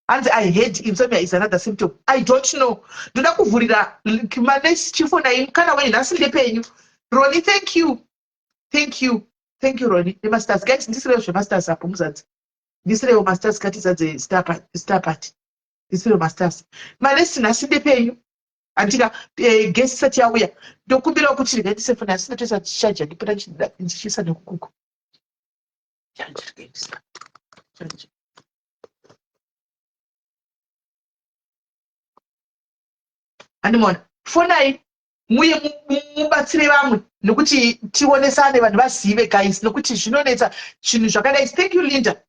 Hansi, I heard insomnia is another symptom. I don't know. Do not kuvurira manes chifo na imkana when nasile penyu. Ronnie, thank you. Thank you, Ronnie. The masters, guys, this is your masters up. This is your masters cut is at the Starpart. This is your masters. Manesi nasile penyu. Andika guest sati yauya ndokumbira kuti ndinge ndisefona asina tosa chaja ndipota ndichisa nekukuko andimona fonai muye mubatsire vamwe nokuti tionesane vanhu vazive guys nokuti zvinonetsa zvinhu zvakadai. Thank you Linda.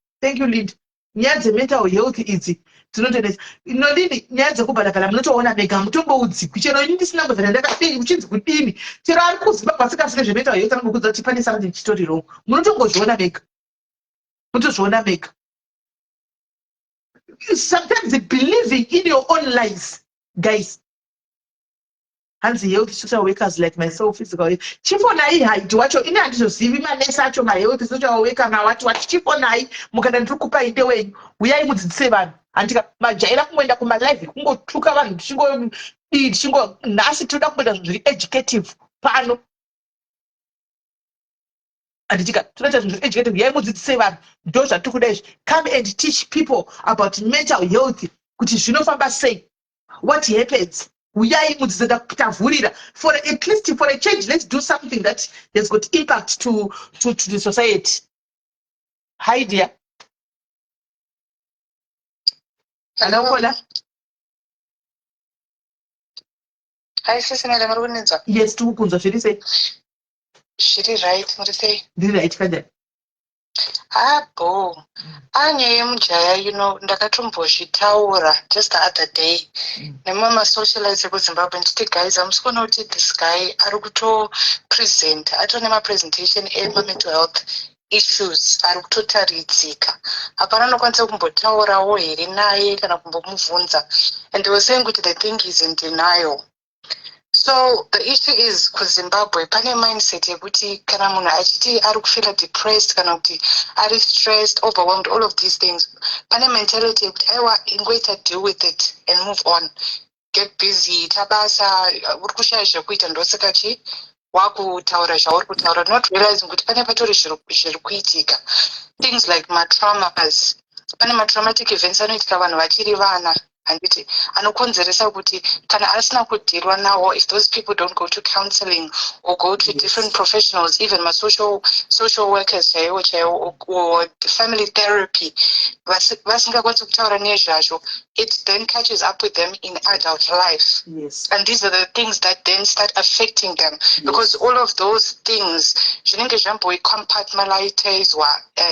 Nyaya dzemental health idzi dzinotonetsa. Inodini nyaya dzekubhadhakana munotoona mega mutombo udzikwi. Chero ini ndisina kuzana ndakadini uchinzi kudini. Chero ari kuzimbabwe asikazine zvemental health anongokudza kuti pane something chitori wrong. Munotongozviona mega. Mutozviona mega. Sometimes believing in your own lies, guys. Hanzi health social workers like myself physical health. Chifonai haiti wacho ine handizozivi manesi acho mahealth social worker mawati chifonai mukana ndikupa inde wenyu uyai mudzidzise vanhu. Andika majaira kumwenda kumalive kungotuka vanhu chingo nhasi toda kumwenda zviri educative pano. Anditika toda zviri educative uyai mudzidzise vanhu ndo zvatikudai izvi. Come and teach people about mental health kuti zvinofamba sei, what happens. Uyai mudzidzisa kutavhurira for at least for a change. Let's do something that has got impact to the society. Hi dear. Hello Paula. Hi sis, nela marugunenza. Yes, tukunzwa zviri sei? Zviri right, muri sei? Ndiri right kanja. Bo. Anye mujaya, ndakatombozvitaura just the other day. Nemama socialites kuZimbabwe nditi guys, I'm just gonna tell this guy ari kuto present, atone ma presentation mental health issues ari kutotaridzika. Hapana nokwanisa kumbotaurawo here naye kana kumbomubvunza. And they were saying kuti the thing is in denial. So the issue is kuZimbabwe pane mindset yekuti kana munhu achiti ari kufeel depressed kana kuti ari stressed, overwhelmed, all of these things, pane mentality yekuti aiwa ingoita deal with it and move on, get busy, tabasa, uri kushaya zvekuita ndosaka chi wakutaura zvauri kutaura, not realizing kuti pane patori zviri kuitika. Things like matraumas, pane matraumatic events anoitika vanhu vachiri vana handiti anokonzeresa kuti kana asina kudirwa nawo, if those people don't go to counseling or go to different professionals, even social workers or family therapy, vasingakwanisi kutaura nezvazvo, it then catches up with them in adult life. Yes. And these are the things that then start affecting them, because all of those things zvinenge zvamboicompartmentalizwa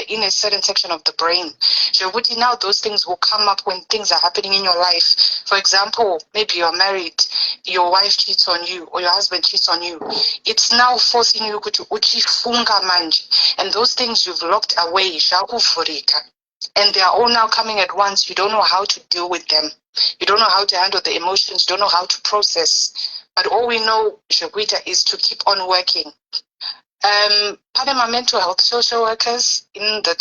in a certain section of the brain. Zvekuti now those things will come up when things are happening in your life. For example, maybe you're married, your wife cheats on you or your husband cheats on you. It's now forcing you to uchifunga manje, and those things you've locked away, and they are all now coming at once. You don't know how to deal with them. You don't know how to handle the emotions. You don't know how to process. But all we know, Shagwita, is to keep on working. Panama mental health social workers in the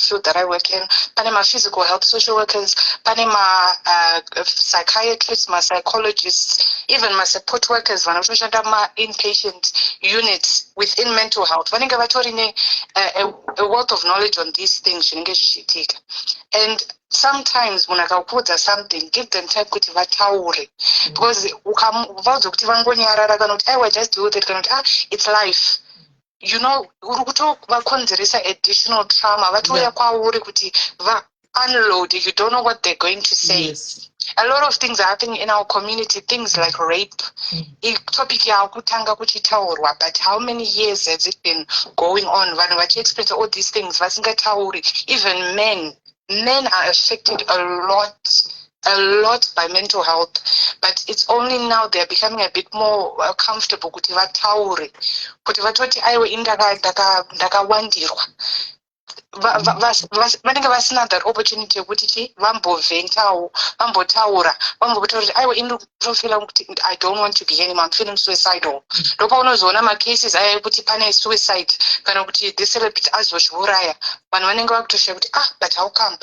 field that I work in, Panama physical health social workers, Panama psychiatrists, my psychologists, even my support workers, my inpatient units within mental health. A wealth of knowledge on these things. And sometimes when I put something, give them time to vataure. Because I will just do that. It's life. You know, additional trauma. Unload. You don't know what they're going to say. Yes. A lot of things are happening in our community, things like rape. Topic but how many years has it been going on? Experience all these things. Even men are affected a lot by mental health, but it's only now they're becoming a bit more comfortable kuti vataure kuti vatoti aiwe ndakawandirwa vanenge vasina that opportunity yekuti vambovhentawo vambotaura kuti aiwe inofila kuti I don't want to be anymore, I'm feeling suicidal. Ndopaunozoona macases aya kuti pane suicide kana kuti this celebrity azozviuraya, vanhu vanenge vakutoshuva kuti but how come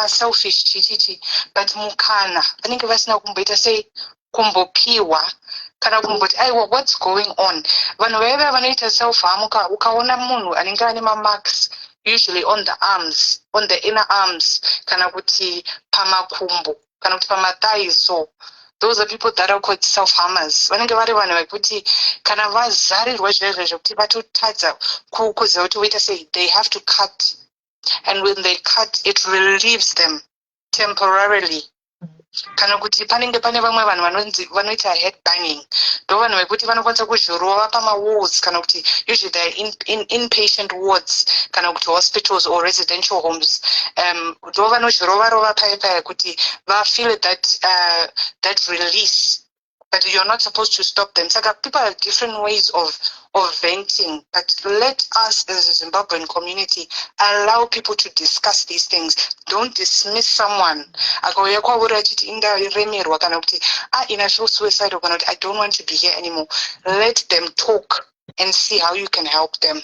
selfish chichichi, but mukana vanenge vasina kumboita sei kumbopiwa kana kumboti aiwa what's going on. Vanhu vaiva vanoita self harm ukaona munhu anenge ane mamarks usually on the arms, on the inner arms, kana kuti pamakumbo, kana kuti pamathai. So those are people that are called self-harmers. Vanenge vari vanhu vekuti kana vazarirwa zvezvezvo kuti vatotadza kuziva kuti voita sei, they have to cut. And when they cut, it relieves them temporarily. Kana kuti panenge pane vamwe vanhu vanoita headbanging, ndo vanhu vekuti vanokwanisa kuzvirova pamawalls, kana kuti usually they're in inpatient wards kana kuti hospitals or residential homes. Ndo vanozvirova paya kuti feel that release. But you're not supposed to stop them. Saka people have different ways of venting, but let us as a Zimbabwean community allow people to discuss these things. Don't dismiss someone. I feel suicidal, I don't want to be here anymore. Let them talk and see how you can help them.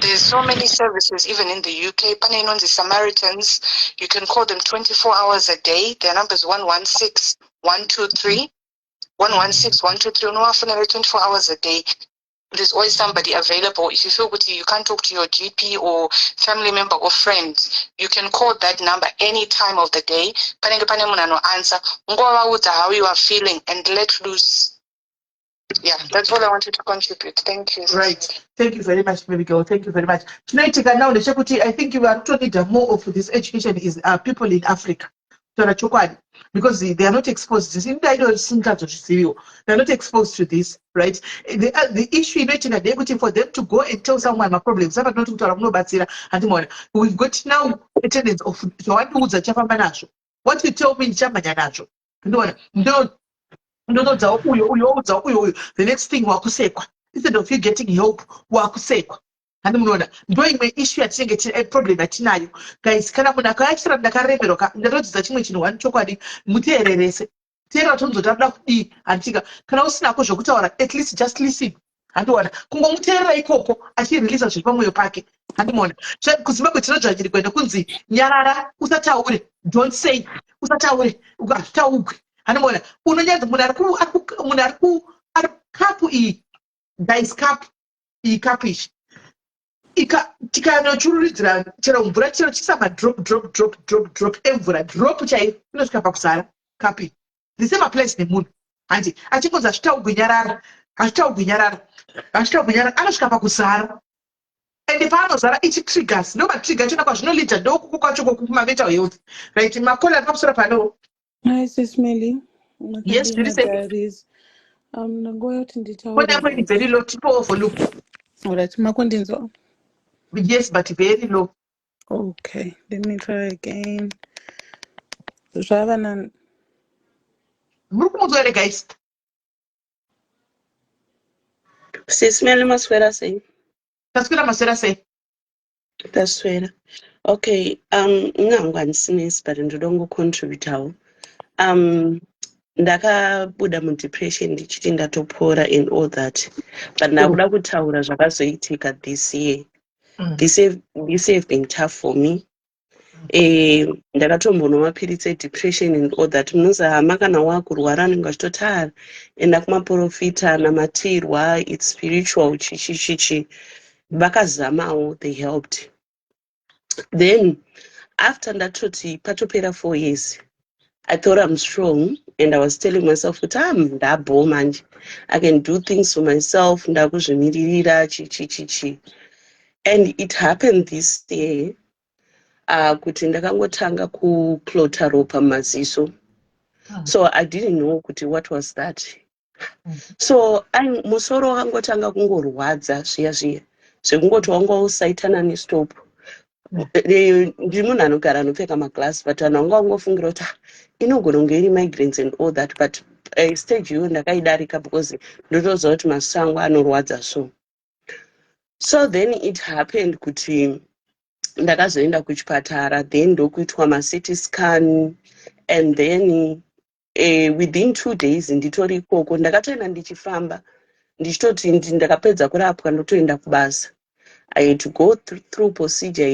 There's so many services, even in the UK. Panenon, the Samaritans, you can call them 24 hours a day. Their number is 116 123. 116 123. No, 24 hours a day. There's always somebody available. If you feel good, you can't talk to your GP or family member or friend, you can call that number any time of the day. Answer. How you are feeling and let loose. Yeah, that's all I wanted to contribute. Thank you. Right. Thank you very much, baby girl. Thank you very much. Tonight, now the Shakuti, I think you are totally more of this education is people in Africa. Because they are not exposed to this. They are not exposed to this, right? The issue in negative for them to go and tell someone my problems. We've got now a tendency of what you tell me, the next thing instead of you getting help and doing my issue at a problem at Tinayo. Guys, can I extra the carreberoka, the roads that you mentioned one chocolate, Mutere, Terra Tonzo, Dabla, Antiga, can also at least just listen. And what Kumutera Coco, I hear relationship from your packet. And the morning, Kuzma Trajan, Kunzi, Yarara, Usatawi, don't say Usatawi, Ugatawuk, and what Unaya Munarku, Capu e, dice cap e capish. Tikano churudra chera umvura chero chisama drop emvura drop chai inosvika pakusara kapi the same applies nemunhu handi achingonzi achitaugwinyarara anosvika pakusara ende paanozara ichi triggers ndoba trigger chona kwazvinolidha ndokuko kwacho kumavental health right makola akamusora pano. Hi, Sis Melly. Yes, do you say? I'm going to When I'm very low, people overlook. All right, Makondinzo. Yes, but very low. Okay, let me try again. Javanan. Guys. Sis Melly Maswera say. That's what Maswera say. That's where. Okay, ngangwani since but ndodongo contribute how. ndakabuda mudepression ndichiti ndatopora and all that, but ndakuda kutaura zvakazoitika this year. This have been tough for me. Ndakatombonwa mapiritsi edepression and all that. Munonzi hama kana wakurwara anenge achitoti enda kumaprofita namatirwa, it's spiritual chichi. Vakazamawo, they helped. Then after ndatoti patopera 4 years, I thought I'm strong, and I was telling myself kuti ndabho manje, I can do things for myself, ndakuzvimiririra chichi. And it happened this year kuti ndakangotanga kuplota ropa maziso. So I didn't know kuti what was that. So musoro wakangotanga kungorwadza zviya zvekungoti wanga usaitana nestop. Ndiri munhu anogara anopfeka maglass, but vanhu vanga vangofungira kuti inogona kunge iri migraines and all that, but stage iyoyo ndakaidarika because ndotoziva kuti maziso angu anorwadza so then it happened kuti ndakazoenda kuchipatara, then ndokuitwa ma-CT scan, and then within 2 days nditori ikoko ndakatoenda ndichifamba ndichitoti ndakapedza kurapwa ndotoenda kubasa. I had to go through procedure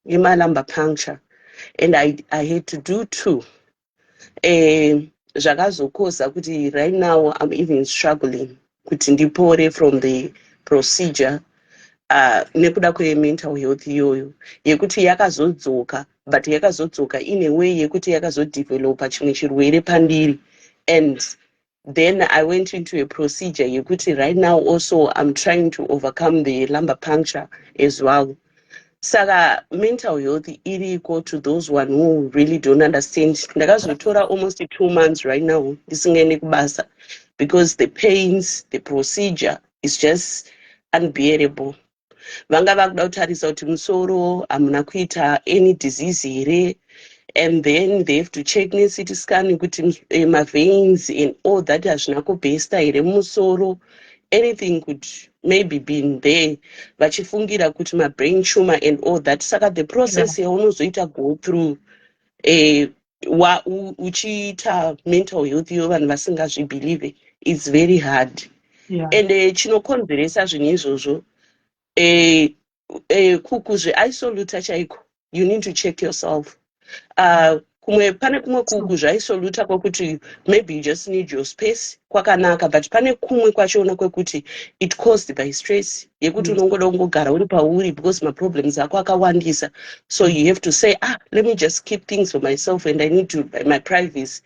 yemalumbar puncture, and I had to do 2. Zvakazokoza kuti right now I'm even struggling kuti ndipore from the procedure nekuda kwe-mental health iyoyo yekuti yakazodzoka, but yakazodzoka in a way yekuti yakazodevelopa chimwe chirwere pandiri. And then I went into a procedure yekuti right now also I'm trying to overcome the lumbar puncture as well. Saka mental health iriko to those one who really don't understand. Ndakazotora almost 2 months right now ndisingaendi kubasa because the pains, the procedure is just unbearable. Vanga vakuda kutarisa kuti musoro hamuna kuita any disease here, and then they have to check ne-CT scan kuti ma-veins and all that hazvina kubhesta here musoro. Anything could maybe been there, vachifungira kuti ma-brain tumor and all that. Saka the process yaunozoita go through uchiita mental health yo vanhu vasingazvibhelieve, it's very hard. And chinokonzeresa zvinhu izvozvo kukuzviisoluta chaiko, you need to check yourself. Pane kumwe kukuzviisoluta kwekuti maybe you just need your space kwakanaka, but pane kumwe kwachona kwekuti it caused by stress yekuti unongoda kungogara uri pauri because maproblems ako akawandisa. So you have to say let me just keep things for myself and I need to my privacy.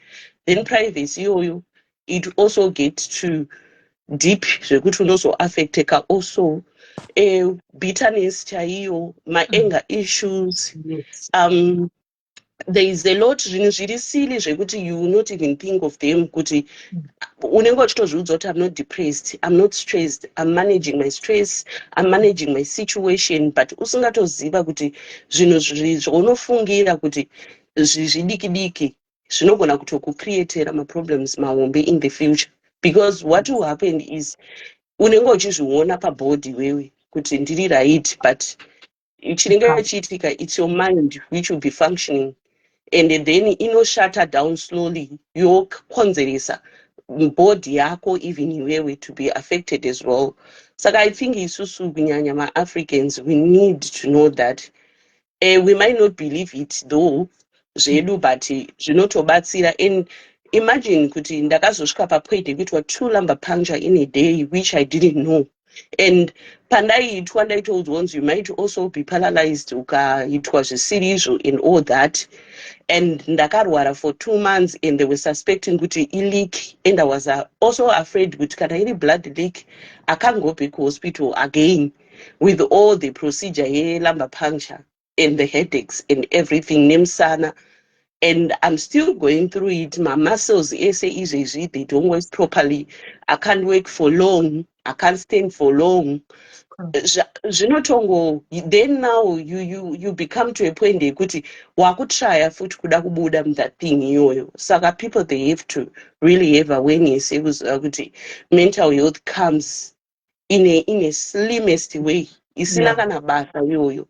Then privacy iyoyo it also gets to deep zvekuti unozoaffecteka also bitterness chaiyo, my-anger issues. There is a lot zvinhu zviri silly zvekuti you will not even think of them kuti unenge uchitozviudza kuti I'm not depressed, I'm not stressed, I'm managing my stress, I'm managing my situation, but usingatoziva kuti zvinhu zvaunofungira kuti zvidiki zvinogona kutokukreatera ma-problems mahombe in the future. Because what will happen is unenge uchizviona pabody wewe kuti ndiri right, but chinenge chiitika it's your mind which will be functioning, and then inoshata down slowly yokonzeresa body yako even iwewe to be affected as well. Saka I think isusu kunyanya ma-Africans we need to know that we might not believe it though zvedu, but zvinotobatsira. And imagine kuti ndakazosvika papoint yekuitwa 2 lumbar puncture in a day, which I didn't know. And pandaiitwa ndaitoudzwa kunzi you might also be paralyzed ukaitwa zvisirizvo and all that. And ndakarwara for 2 months and they were suspecting kuti ileak, and I was also afraid kuti kana iri blood leak I can't go back to hospital again with all the procedure ye-lumbar puncture and the headaches and everything nemsana. And I'm still going through it. My muscles, easy, they don't work properly. I can't work for long. I can't stand for long. Zvinotongo, then now you become to a point yekuti wakutrya futhi kuda kubuda that thing iyoyo. Saka people, they have to really have awareness kuti mental health comes in a slimmest way. Isina kana basa iyoyo.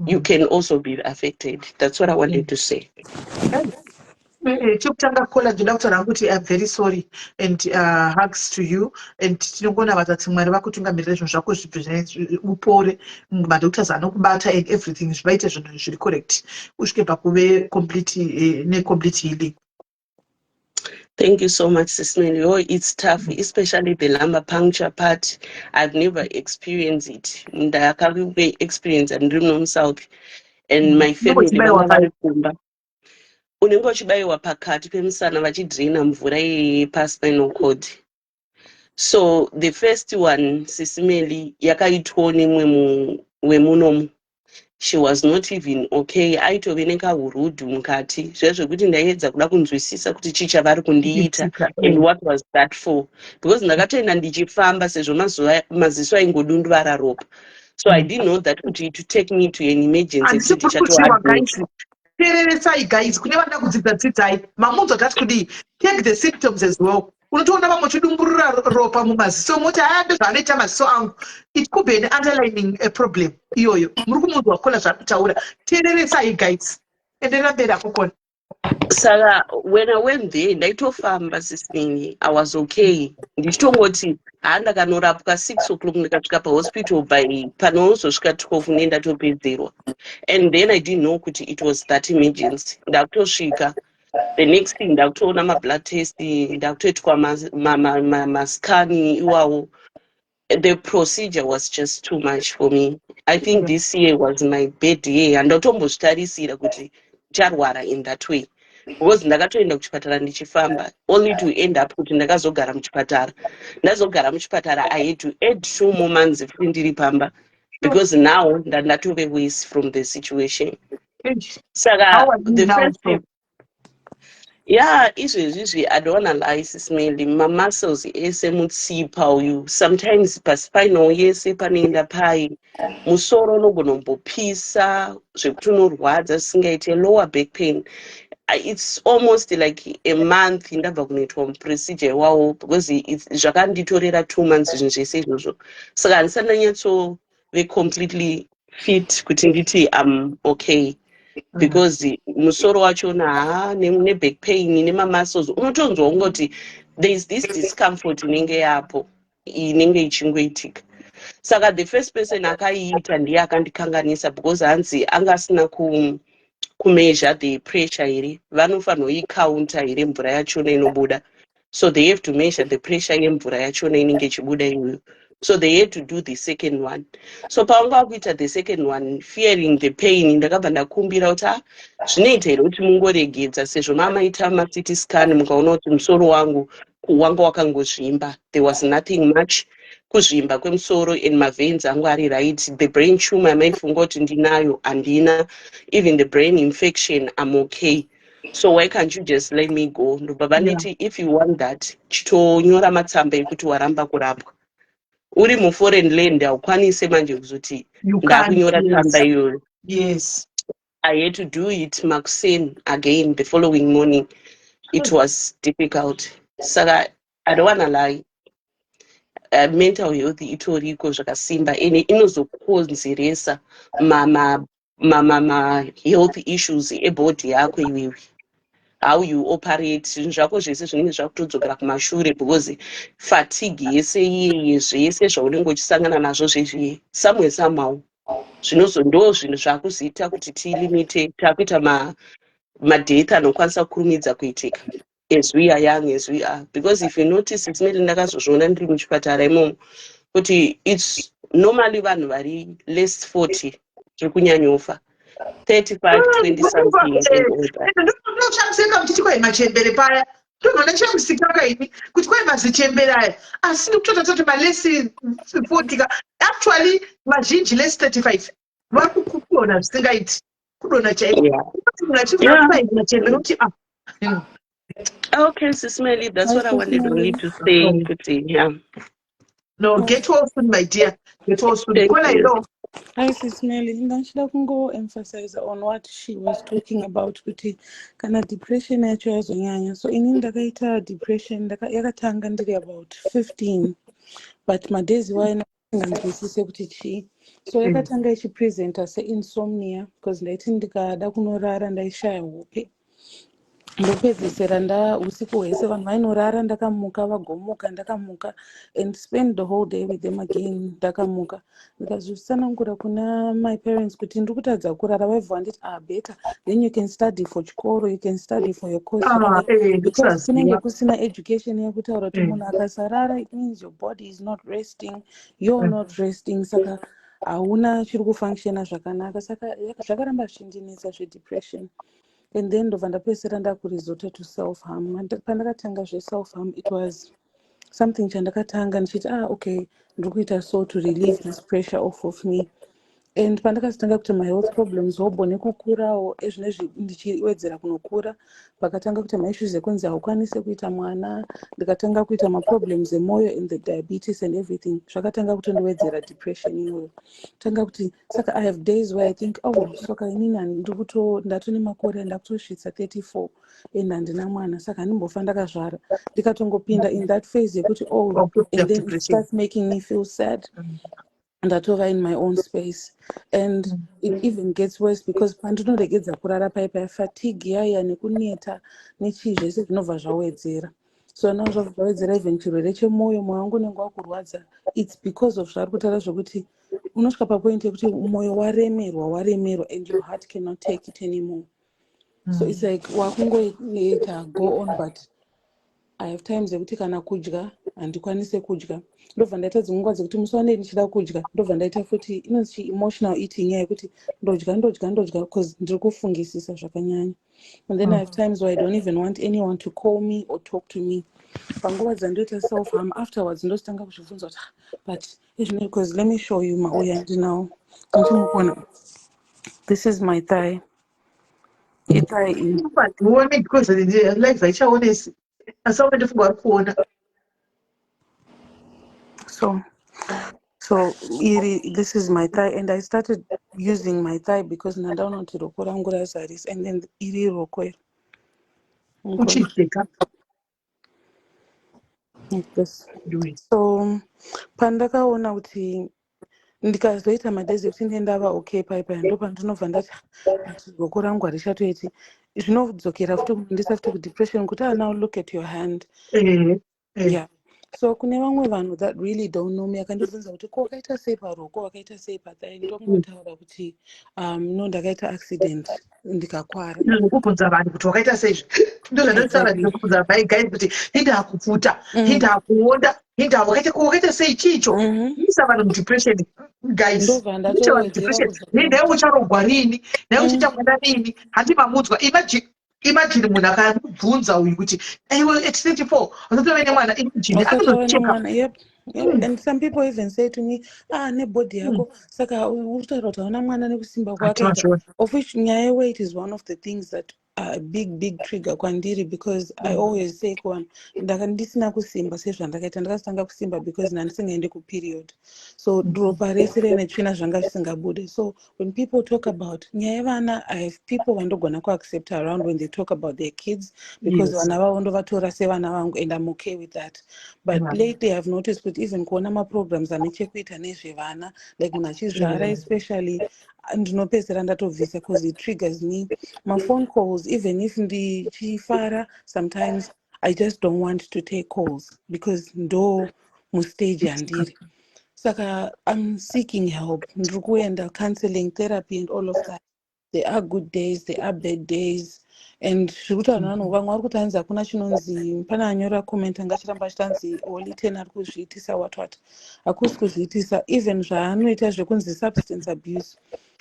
You can also be affected. That's what I wanted to say. chokutanga kola ndoda kutaura kuti I'm very sorry and hugs to you and tinongona vatati mwari vakutungamirira zvinhu zvako zvibve upore madoctors anokubata and everything zvivaite zvinhu zviri correct usvike pakuve complete necomplete healing. Thank you so much, Sismeli. Oh, it's tough, especially the lumbar puncture part. I've never experienced it. Ndakave experience and dream south, and my family vanga vari kumba. Unenge uchibayiwa pakati pemusana vachidrina mvura yepaspinal cord. So the first one, Sismeli, yakaitwa nemwe wemunomu. She was not even okay. Aitove nekahurudhu mukati zvezvekuti ndaiedza kuda kunzwisisa kuti chii chavari kundiita and what was that for, because ndakatoenda ndichifamba sezvo maziso aingodunduvara ropa. So I didn't know that kuti to take me to an emergency kuti ndichatoadmit. Tereresai guys, kune vana kudzidza dzidzai mamunzo tati kudii, take the symptoms as well. Unotoona vamwe chidumburira ropa mumaziso moti aya ndozvaanoita maziso angu, it could be an underlining problem iyoyo. Muri kumunzwa kola zvakutaura, tereresai guys, enderera mberi akukona. Saka when I went there ndaitofamba sisini, I was okay. Ndichitongoti handakanorapwa 6 o'clock ndikasvika pahospital by panozosvika 12 nendatopedzerwa. And then I didn't know kuti it was that emergency. Ndakutosvika the next thing ndakutoona ma-blood test, ndakutoitwa ma-scan iwawo. The procedure was just too much for me. I think this year was my bad year. Ndotombozvitarisira kuti charwara in that way. Because ndakatoenda kuchipatara ndichifamba only to end up kuti ndakazogara muchipatara. Ndazogara muchipatara I had to add 2 more months ndiri pamba because now ndatove worse from the situation. Saka the first step, yeah, izvezvizvi I don't wanna lie, Sismeli, my muscles ese mutsipa uyu sometimes paspinal yese panoenda pai musoro unogonombopisa zvekuti unorwadza zvisingaite lower back pain. It's almost like a month ndabva kunoitwa procedure iwawo because zvakanditorera 2 months zvinhu zvese izvozvo. Saka handisati ndanyatsove completely fit kuti nditi I'm okay. Because musoro wachona neback pain nemamuscles unotonzwa ungoti there is this discomfort inenge yapo inenge ichingoitika. Saka the first person akaiita ndiye akandikanganisa because hanzi anga asina kumeasure the pressure here, vanofanirwa ikaunta here mvura yachona inobuda. So they have to measure the pressure yemvura yachona inenge ichibuda iyoyo. So they had to do the second one. So pavanga kuita the second one, fearing the pain, ndakabva ndakumbira kuti zvinoita here kuti mungoregedza sezvo mamaita ma-CT scan mukaona kuti musoro wangu wanga wakangozvimba. There was nothing much. Kuzvimba kwemusoro and maveins angu ari right. The brain tumor maifunga kuti ndinayo andina. Even the brain infection, I'm okay. So why can't you just let me go? Ndobva nditi if you want that, chitonyora matsamba ekuti waramba kurapwa. Uri mu-foreign land haukwanise manje kuzoti ndakunyora tsamba iyoyo. Yes. I had to do it Makuseni again the following morning. It was difficult. Saka I don't wanna lie. Mental health itoriko zvakasimba ene inozokonzeresa health issues ebody yako iwewe. How you operate zvinhu zvako zvese zvinenge zvakutodzokera kumashure because fatigue yese iye zvese zvaunenge uchisangana nazvo zvezviye somewhere somehow ndo zvinhu zvakuziita kuti tilimite takuita madeath anokwanisa kurumidza kuitika as we are young as we are. Because if you notice Sismeli ndakazozviona ndiri muchipatara imomo kuti it's normally vanhu vari less 40 zviri kunyanyofa 35 20 something. Ndinochamuseka kuti tikwaima chembere paya ndinoona chamusikaka ini kuti kwaima zichembere aya asi ndikutota kuti malesi 40 actually mazhinji less 35 vari kukudona zvisingaiti kudona chaiko chembere kuti Okay, Sismeli, that's what I wanted only to say. Yeah. No, get well soon, my dear. Get well soon. Hi, Sismeli. Ndachida kungo emphasize on what she was talking about kuti kana depression yacho yazonyanya. So ini ndakaita depression yakatanga ndiri about 15, but madezi waina nganzwisise kuti chi. So yakatanga ichipresenta se insomnia because ndaiti ndikada kunorara ndaishaya hope. ndopedzisira usiku hwese vanhu vainorara ndakamuka, vagomuka ndakamuka, and spend the whole day with them again ndakamuka. Ndikazvisanangura kuna my parents kuti ndiri kutadza kurara. Vaibva vanditi better then you can study for chikoro, you can study for your course chikadai, because kunenge ndokusaziva. kusina education yekutaura kuti munhu akasarara it means your body is not resting, you're not resting, saka hauna chiri kufunctiona zvakanaka. Saka zvakaramba zvichindinetsa zvedepression. And then ndobva ndapedzisira ndakuresort to self harm. Pandakatanga zve-self harm, it was something chandakatanga ndichiti okay, ndiri kuita so to relieve this pressure off of me. And pandakazotanga kuti my health problems hobho nekukurawo ezvinezvi ndichiwedzera kunokura, pakatanga kuita maissues ekunzi haukwanisi kuita mwana, ndikatanga kuita maproblems emwoyo and the diabetes and everything, zvakatanga kutondiwedzera depression iyoyo. Tanga kuti saka I have days where I think saka inini ndatone makore ndakutosvitsa 34 and handina mwana, saka handimbofa ndakazvara. Ndikatongopinda in that phase yekuti and then it starts making me feel sad. Ndatova in my own space, and it even gets worse because pandinoregedza kurara paipa fatigue yaya nekuneta nechii zvese zvinobva zvawedzera. So now zvabva zvawedzera even chirwere chemwoyo, mwoyo wangu unenge wakurwadza. It's because of zvari kutaura zvokuti unosvika papoint yekuti mwoyo waremerwa and your heart cannot take it anymore. So it's like wakungoita go on, but I have times yekuti kana kudya handikwanise kudya. Ndobva ndaita dzimwe nguva dzekuti musi wandei ndichida kudya, ndobva ndaita futi inonzi emotional eating yekuti ndodya because ndiri kufungisisa zvakanyanya. And then I have times where I don't even want anyone to call me or talk to me. Panguva dzandoita self harm afterwards ndositanga kuzvibvunza kuti but because let me show you mauya ndinawo. Ndimukona, this is my thigh. Ithigh iyi. Ndione because life haichaonesi. Asi ndifunga vari kuona. So this is my thigh, and I started using my thigh because nandaona kuti roko rangu razarisa, and then iri roko iri. Uchicheka. Like this. So pandakaona kuti ndikazoita madhays ekuti ndendava okay paipa, ndopandinobva ndati roko rangu harichatoiti. Zvinodzokera futi kundisa futi kudepression kuti now look at your hand. Yeah. So kune vamwe vanhu that really don't know me akandibvunza kuti ko wakaita sei paroko, wakaita sei pathai, ndokungotaura kuti no ndakaita accident ndikakwara. Ndokubvunza vanhu kuti wakaita sei. Ndozvandataura ndokubvunza mai guys kuti hindakupfuta, hindakuonda, wakaita sei chicho. Isa vanhu mudepression guys. Ndobva ndatowedzera Naye ucharogwa rini, naye uchiita mwana rini, handimamudzwa. Imagine munhu akamubvunza uyu kuti iwe at 34 usatove nemwana, imagine anozvicheka. Yep. And some people even say to me, nebody yako saka utaura kuti hauna mwana nekusimba kwakaita, of which nyaya yeweight is one of the things that a big trigger kwandiri, because I always say kuvanhu ndisina kusimba sezvandakaita, ndakatanga kusimba because nandisingaendi kuperiod, so ropa rese rine tsvina zvanga zvisingabude. So when people talk about nyaya yevana, I have people vandogona kuaccept around when they talk about their kids, because vana vavo ndovatora sevana vangu, and I'm okay with that. But lately I've noticed that even kuona maprograms ane chekuita nezvevana, like munhu achizvara especially, ndinopedzera ndatobvisa because it triggers me. My phone calls, even if ndichifara, sometimes I just don't want to take calls because ndo mustage handiri. Saka I'm seeking help. Ndiri kuenda counseling, therapy and all of that. There are good days, there are bad days. And zvikuti vanhu vamwe vari kuti hanzi hakuna chinonzi, pana anyora comment angachiramba achitanzi Holy 10 ari kuzviitisa what hakusi kuzviitisa. Even zvaanoita zvekunzi substance abuse,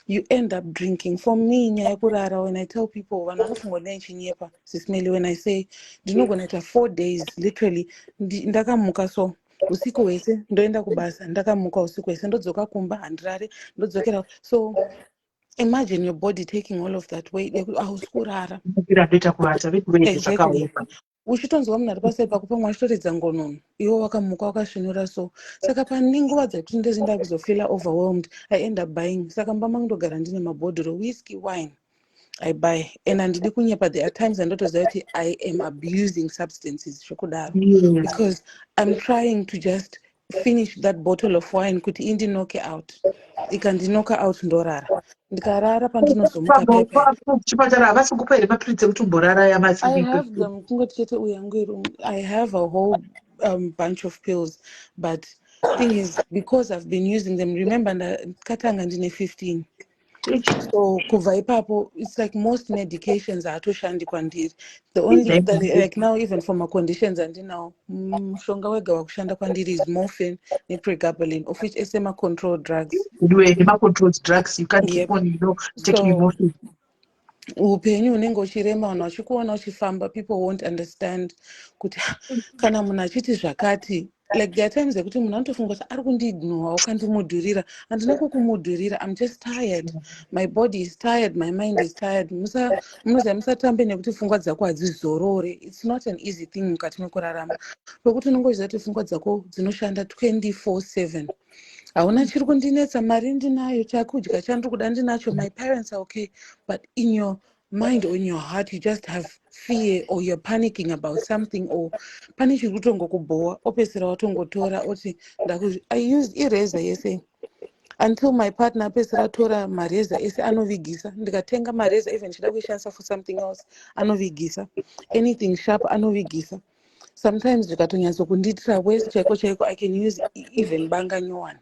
you end up drinking. For me, nyaya yekurara, when I tell people vanhu vanofunga kuti ndichinyepa, Sismeli, when I say ndinogona ita 4 days literally ndakamuka so usiku hwese ndoenda kubasa, ndakamuka usiku hwese ndodzoka kumba handirare, ndodzokera. So imagine your body taking all of that weight. Hausi kurara. Exactly. Uchitonzwa munhu ari pasai pako pamwe achitoridza ngonono, iwo wakamuka wakasvinura. So saka pane nguva dzekuti ndezvinda kuzofila overwhelmed, I end up buying. Saka mba mangu ndogara ndine mabhodhoro whiskey, wine, I buy. And handidi kunyepa, there are times andotoziva kuti I am abusing substances zvekudaro, because I'm trying to just finish that bottle of wine kuti indinoke out. Ikandinoka out ndorara. ndikarara pandinozomuka paipai. Kuchipatara havasi kupa here mapiritsi ekuti umborara I yamasini. have them kungoti chete uyangu I have a whole bunch of pills, but thing is because I've been using them, remember ndakatanga ndine 15. So kubva ipapo it's like most medications haatoshandi kwandiri. The only that, like now even for my conditions andinawo mushonga wega wakushanda kwandiri is morphine nepregabalin, of which ese control drugs. Controlled drugs, you can't keep on, taking So morphine. upenyu hunenge uchirema vanhu vachikuona uchifamba, people won't understand kuti kana munhu achiti zvakati, like there are times ekuti munhu anotofunga kuti ari kundiignore wakandimudhurira. Handina kukumudhurira, I'm just tired, my body is tired, my mind is tired. Munoziva musatambe nekuti pfungwa dzako hadzizorore. It's not an easy thing mukati mekurarama, pekuti unenge uchiziva kuti pfungwa dzako dzinoshanda 24/7. hauna chiri kundinetsa, mari ndinayo, chakudya chandiri kuda ndinacho, my parents are okay, but in your mind or in your heart you just have fear or you're panicking about something, or pane chiri kutongokubhowa opedzisira watongotora oti I used eraser yese until my partner apedzisira atora mareza ese anovigisa. Ndikatenga mareza even chida kuishandisa for something else anovigisa, anything sharp anovigisa. Sometimes zvikatonyatso kundiitira worse chaiko chaiko, I can use even banga nyowani.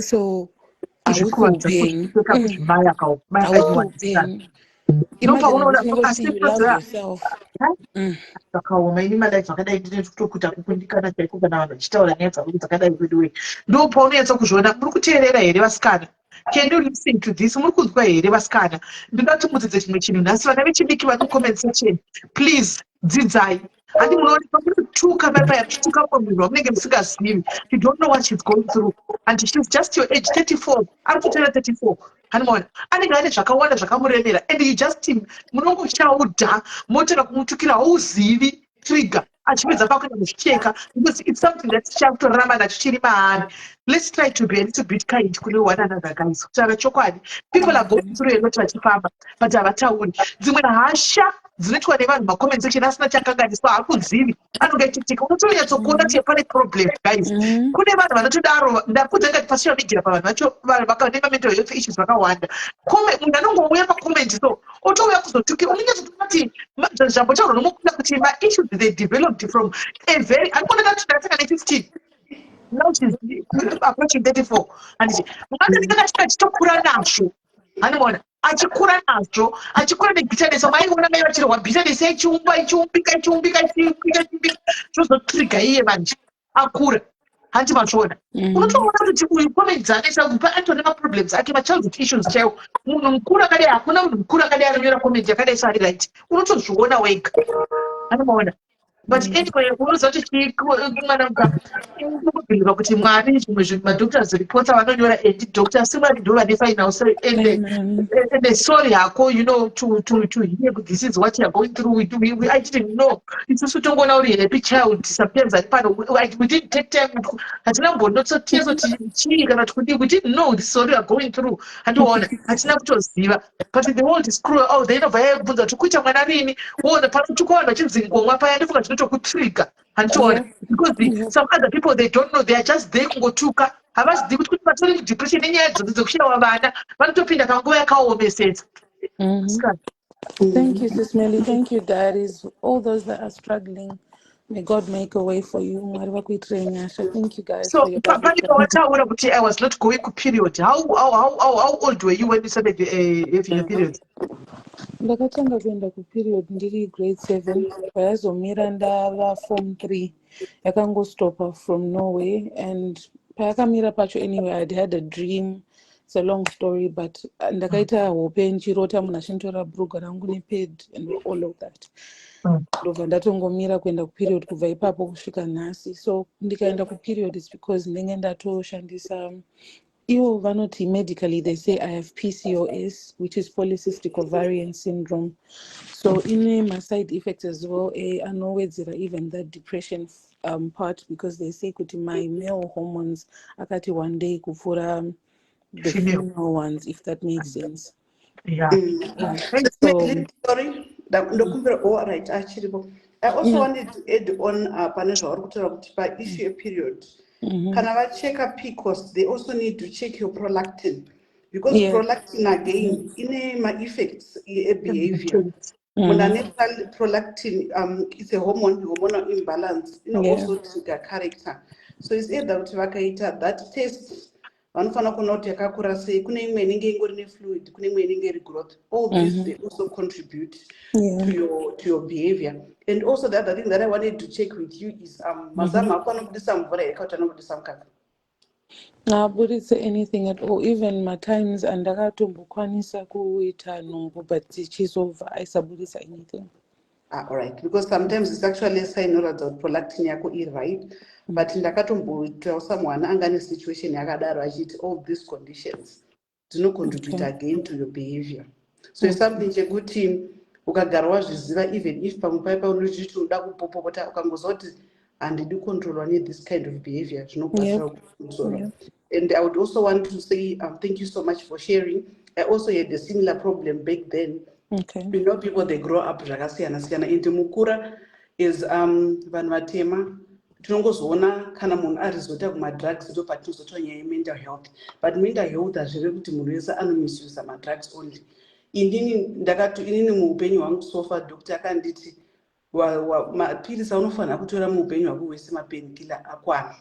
So hausi upenyu, hausi upenyu. Imagine kuti you love yourself. Zvakaoma ini madai zvakadai ndine kutokuta kukundikana chaiko kana vanhu vachitaura nyaya dzavo dzakadai kweduwe. Ndo paunonyatsa kuzviona muri kuteerera here vasikana? Can you listen to this? Muri kunzwa here vasikana? Ndingati mudzidze chimwe chinhu nhasi, vana vechidiki vari mucomment section, please dzidzai. Handi munoonekwa muri kutuka paya muchituka kwamurwa munenge musingazivi. You don't know what she's going through and she's just your age, 34. Ari kutera 34. Hanimaona anenge ane zvakawanda zvakamuremera and you just munongochaudha motera kumutukira hauzivi trigger achipedza pakuenda kuzvicheka, because it's something that chakutorarama nacho chiri maari. Let's try to be a little bit kind kune one another, guys. Kutaura chokwadi, people are going through a lot vachifamba but havatauri. Dzimwe hasha dzinoitwa nevanhu macoment section asina chakanganiswa, hakuzivi, anonge achitika. Unotonyatsokuona kuti pane problem, guys. Kune vanhu vanotodaro, ndakudza ngati pasocial media pavanhu vacho vakane mental health issues vakawanda. Munhu anongouya pacomment so otouya kuzotukira, unonyatsokuti zvambotaurwa nomukunda kuti ma-issues they developed from a very, anooneka kuti ndatenga ne-15. Now she's approaching 34. And achitokura nazvo. Hanimaona achikura nazvo, achikura nebitterness. Maiona mai vachirwa bitterness ichiumbika zvozotrigger iye manje akura. Handi machiona. Unotoona kuti uyu comment dzake chakupa atori nemaproblems ake, ma-childhood issues chaiwo. Munhu mukuru akadai, hakuna munhu mukuru akadai anonyora comment yakadai sari right. Unotozviona wega. Hanimaona. But anyway, unoziva kuti mwana muganga inokubhirwa kuti Mwari zvimwe madoctors reports avanonyora and doctors Mwari ndo vane final say and sorry hako, to hear this is what you are going through. I didn't know. Isusu tongoona uri happy child sometimes ari pano, we didn't take time hatina kumbonotsotiesa kuti chii kana kuti we didn't know this is what you are going through. Handiona hatina kutoziva, but the world is cruel. Oh, they never have kuti kuita mwana rini wona panotukawana vachinzingomwa paya ndifunga zvinotokutrigger. Handiona because some other people they don't know, they are just there kungotuka, havazivi kuti patori depression nenyaya dzodzo dzekushayiwa vana, vanotopinda panguva yakaomesedza. Thank you, Sis Melly. Thank you, daddies. All those that are struggling, may God make a way for you. Thank you guys for your Wataura kuti I was not going to period. How old were you when you started having a period? Ndakatanga kuenda kuperiod ndiri grade 7, payazomira ndava form 3 yakangostopa from Norway, and payakamira pacho anyway I'd had a dream. It's a long story, but ndakaita hope nchirota munhu achinditora bhuruga rangu nepad and all of that. Ndobva ndatongomira kuenda kuperiod kubva ipapo kusvika nhasi. So ndikaenda kuperiod is because ndenge ndatoshandisa ivo vanoti medically they say I have PCOS, which is polycystic ovarian syndrome. So ine my side effects as well, anowedzera even that depression part, because they say kuti my male hormones akati one day kupfuura the female ones, if that makes sense. Yeah. So, sorry, all right, actually, I also wanted to add on by issue a period. Can I check a PCOS? They also need to check your prolactin. because Yeah. prolactin again ine ma-effects behavior. Prolactin, it's a hormonal imbalance, Yeah. also trigger character. So it's either kuti vakaita that test vanofanira kuona kuti yakakura sei, kune imwe inenge ingori nefluid, kune imwe inenge iri growth. All this they also contribute Yeah. to your behavior. And also the other thing that I wanted to check with you is mazama akwana kubudisa mvura here kana kuti anobudisa mukaka. Haabudisi anything at all. Even matimes andakatombokwanisa kuita nhungu but dzichizobva aisabudisa anything. All right, because sometimes it's actually a sign noradza kuti prolactin yako iri right, but ndakatomboitawo someone anga ane situation yakadaro achiti all these conditions dzinocontribute again to your behavior. So it's something chekuti ukagara wazviziva, even if pamwe paipa unochiti unoda kupopota ukangozwa kuti handidi controlwa this kind of behavior zvinobatsira kumusoro. And I would also want to say thank you so much for sharing. I also had a similar problem back then. Okay. You know, people they grow up zvakasiyana siyana and mukura is vanhu vatema tinongozoona kana munhu arizota kumadrugs ndo patinozotwa nyaya yemental health, but mental health hazvive kuti munhu wese anomisuse madrugs only. Inini muupenyu hwangu sofa doctor akanditi mapirisi aunofanira kutora muupenyu hwako wese mapainkiller akwana.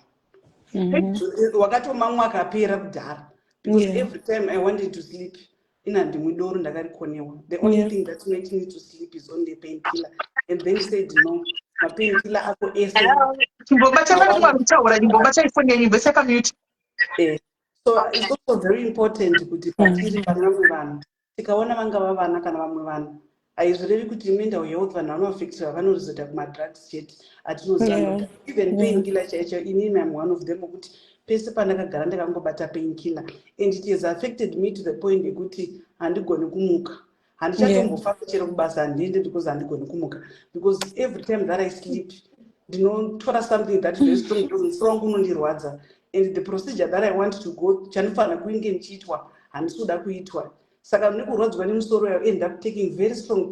Wakatomamwa akapera kudhara, because every time I wanted to sleep inandimwidoro ndakarikonewa. The only thing that makes me to sleep is only painkiller. And then said no, mapainkiller ako ese. So it's also very important kuti patiri vamwe vanhu tikaona vangava vana kana vamwe vanhu haizvirevi kuti mental health vanhu vanoafectiwa vanorizota kumadrugs chete atinoziva. Even painkiller chaicho inini am one of them kuti pese pandakagara ndakangobata painkiller and it has affected me to the point yekuti handigoni kumuka, handichatombofamba chero kubasa handiende because handigoni kumuka, because every time that I sleep ndinotora something that very strong because musoro wangu unondirwadza and the procedure that I want to go chanofanira kunge ndichiitwa handisi kuda kuitwa. Saka nekurwadzwa nemusoro I end up taking very strong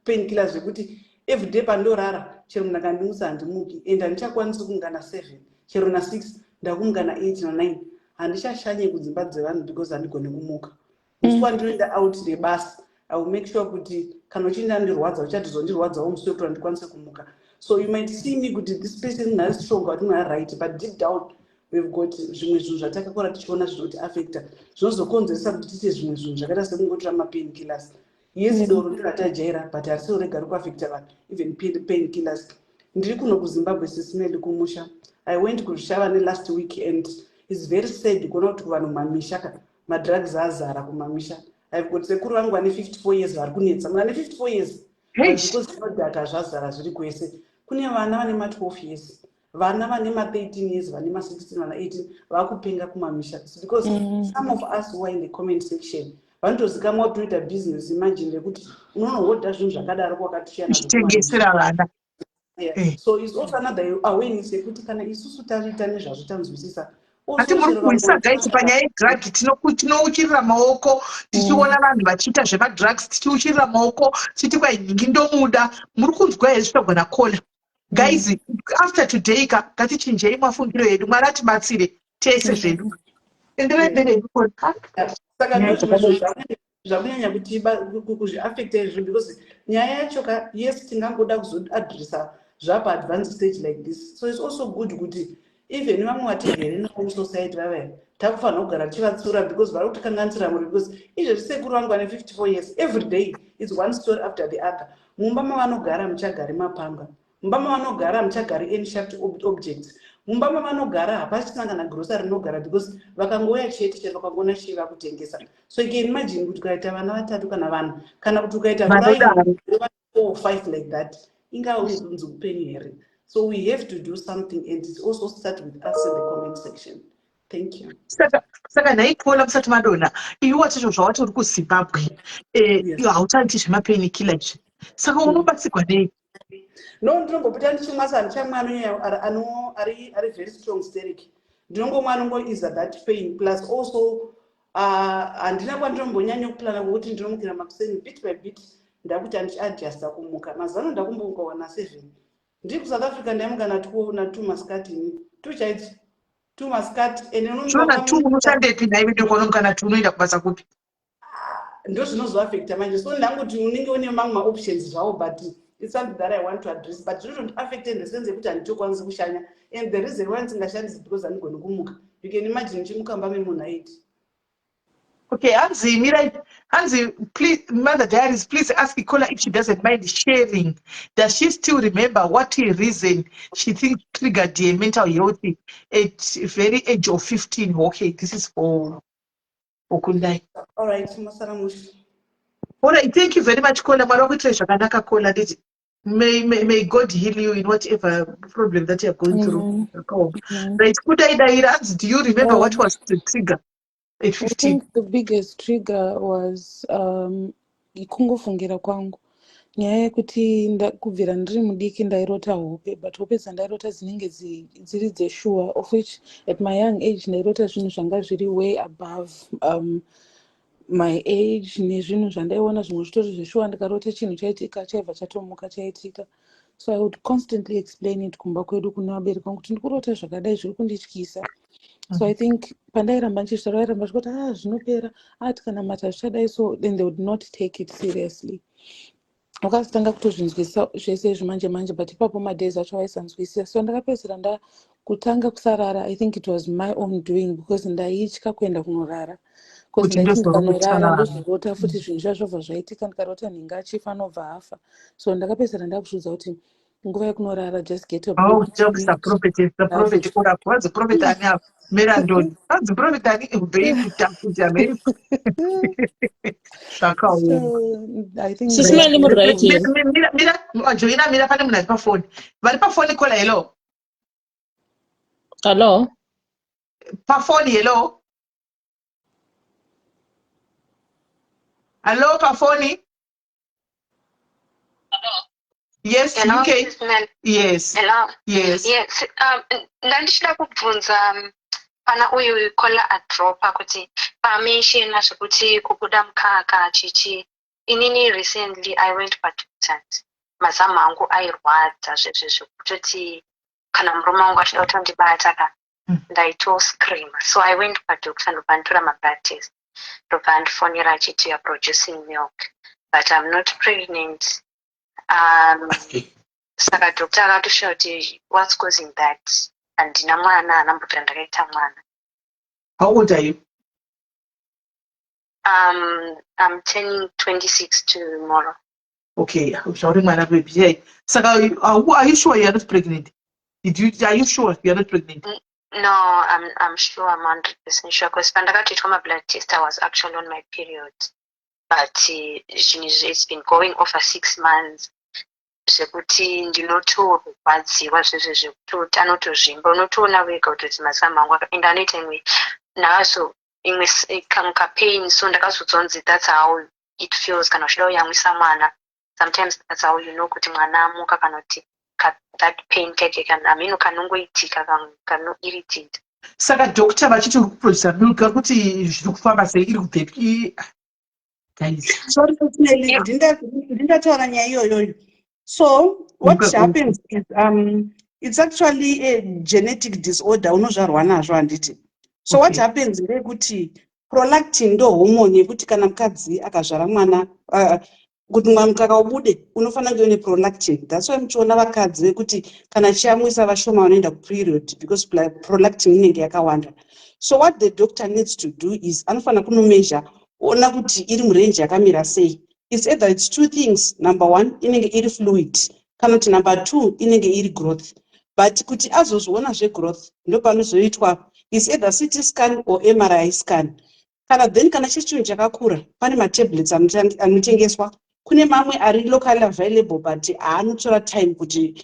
painkillers zvekuti every day pandorara chero munhu akandimusa handimuki and handichakwanisi kunga na7 chero na6 ndakumuka na8 na9 handichashanye kudzimba dzevanhu because handigoni kumuka. Musi wandinoenda out nebasa I will make sure kuti kana uchinda ndirwadza uchatizondirwadzawo musi wekuti ndikwanise kumuka. So you might see me kuti this person is strong but not right, but deep down we've got zvimwe zvinhu zvatakakura tichiona zvinoti affecta zvinozokonzeresa kuti tiite zvimwe zvinhu zvakaita sekungotora mapainkillers. Yes, doro ndiratajera but harisiro rega rikuaffecta vanhu, even painkillers. Ndiri kuno kuZimbabwe sisineli kumusha. I went kuZvishava last week and it's very sad kuona kuti vanhu mumamisha madrugs azara kumamisha. I've got sekuru vangu vane 54 years vari kunetsa. Mwana 54 years because zvinodhaka zvazara zviri kwese. Kune vana vane ma12 years, vana vane ma13 years, vane ma16, vana 18 vakupenga kumamisha. It's because some of us who are in the comment section vanotozikamwa toita business. Imagine lekuti unonohodha zvinhu zvakadaro kwakatosiyana vana. So it's also another awareness yekuti kana isusu taita nezvazvo tanzwisisa. Ati muri kuisa guys panyaya yedrug tinouchirira maoko tichiona vanhu vachiita zvemadrugs tichiuchirira maoko tichiti kwai nyingi ndomuda. Muri kunzwa here zvitogona kola guys. After today ngatichinjei mafungiro yedu, Mwari atibatsire tese zvedu. Enderai saka ndozvimwe zvakunyanya kuti kuzviaffecta izvo, because nyaya yacho yes tingangoda kuzoadressa zvapa advanced stage like this. So it's also good kuti even vamwe vatigere navo musociety vavaya takufanira kugara tichivatsura because vari kutikanganisira muri, because izvezvi sekuru vangu vane 54 years every day it's one story after the other. Mumba mavanogara muchagari mapanga, mumba mavanogara muchagari any sharp objects, mumba mavanogara hapasina kana grocery rinogara because vakangouya chete chero vakangona chiva kutengesa. So you can imagine kuti ukaita vana vatatu kana vanhu kana kuti ukaita 4 or 5 like that ingaunzunzi upenyu here. So we have to do something, and it also start with us in the comment section. Thank you. Saka naipola musati madona iwe wacho zvawati uri kuZimbabwe hautaiti zvemapainkiller izvi, saka unobatsirwa nei? No, ndinombopota ndichimwa sandichamwa ari very strong steric. Ndinongomwa anongoisa that pain plus also handina kwandinombonyanya kuplana kuti ndinomukira makuseni bit by bit ndakuti handichiadjusta kumuka. Mazano ndakumbomuka 7 ndiri kuSouth Africa ndaimuka na 2 masikati 2 chaidzi 2 masikati ende Zvona tu unomuka unoshandepi naive dokono kana tu unoenda kubasa kupi? ndo zvinozoaffecta manje. So ndanguti unenge une mamwe maoptions zvawo, but it's something that I want to address, but zvinotondiaffecta in the sense yekuti handitokwanisi kushanya, and the reason why ndingashandisi because handigoni kumuka. You can imagine chimuka mbame munhu 8. Okay, Hansi, Mirai, Hansi, please, Mother Diaries, please ask Ikola if she doesn't mind sharing. Does she still remember what reason she thinks triggered her mental health at very age of 15? Okay, this is for Kundai. All right, Masaramush. All right, thank you very much, Kola. Kola. May God heal you in whatever problem that you're going through. Right, Kundai, do you remember what was the trigger at I 15? think the biggest trigger was kungofungira kwangu. Nyaya yekuti kubvira ndiri mudiki ndairota hope, but hope dzandairota dzinenge dziri dzesure, of which at my young age ndairota zvinhu zvanga zviri way above my age, nezvinhu zvandaiona zvimwe zvitori zveshuwa ndikarota chinhu chaitika chaibva chatomuka chaitika. So I would constantly explain it kumba kwedu kuna vabereki vangu kuti ndikurota zvakadai zviri kundityisa. So I think pandairamba ndichizvitaura vairamba chikoti zvinopera, tikanamata zvichadai, so then they would not take it seriously. Wakazotanga kutozvinzwisisa zvese zvimanje manje, but ipapo madays acho aisanzwisisa. So ndakapedzera ndakutanga kusarara. I think it was my own doing because ndaitya kuenda kunorara. Because ndaiti ndikanorara ndozorota futi zvinhu zvazvobva zvaitika, ndikarota nhinga achifa anobva hafa. So ndakapedzera ndakuzvidza kuti nguva yekunorara, just get a book. Jokes are prophet, the prophet. What's the prophet? I have Mirandon. What's the prophet? I need baby to tap with your name. So I think Sismali mu right here. Mira, Joina, mira pane muna pa phone. Vari pa phone kola hello. Hello. Pa phone hello. Hello, pa phone. Yes, Hello, UK. Sismali. Yes. Hello. Yes. Yes. Ndandichida kubvunza pana uyu kola adropa kuti pameshina zvekuti kubuda mukaka chichi. Inini recently I went patient. Mazamu angu airwadza zvekutoti kana murume wangu achida kutondibata ndaito scream. So I went padoctor ndopanditora mablood test. Ndopandifonera achiti you're producing milk, but I'm not pregnant. Saka doctor akatoshuwa kuti what's causing that? Handina mwana, hanambota ndakaita mwana. How old are you? I'm turning 26 tomorrow. Okay, I'm sorry, my baby. Yeah. Saka, are you sure you're not pregnant? Are you sure you're not pregnant? No, I'm sure, I'm 100% sure, because pandakatoitwa my blood test, I was actually on my period. But it's been going over 6 months. Zvekuti ndinotorwadziwa zvese zvekuti anotozvimba, unotoona wega kuti mazamu angu enda anoita imwe nazo imwe kamukapain. So ndakazonzi that's how it feels kana uchida kuyamwisa mwana. Sometimes that's how you know kuti mwana amuka kana kuti that pain keke kana kanongoitika kanoirritate. Saka doctor vachiti kuproducer milk kuti zviri kufamba sei iri kubvepi? Sorry, ndingataura nyaya iyoyo. So what happens is it's actually a genetic disorder unozvarwa nazvo handiti. So what happens ndekuti prolactin ndo hormone yekuti kana mukadzi akazvara mwana kuti mukaka ubude unofanira kunge une prolactin. That's why muchiona vakadzi vekuti kana chiyamwisa vashoma vanoenda kuperiod because prolactin inenge yakawanda. So what the doctor needs to do is anofanira kunomeasure ona kuti iri murange yakamira sei. It's either it's 2 things. Number 1 inenge iri fluid, kana kuti number 2 inenge iri growth. But kuti azozviona growth ndo panozoitwa is either CT scan or MRI scan. Kana then kana chinhu chakakura pane matablets anotengeswa, kune mamwe ari locally available but anotora time kuti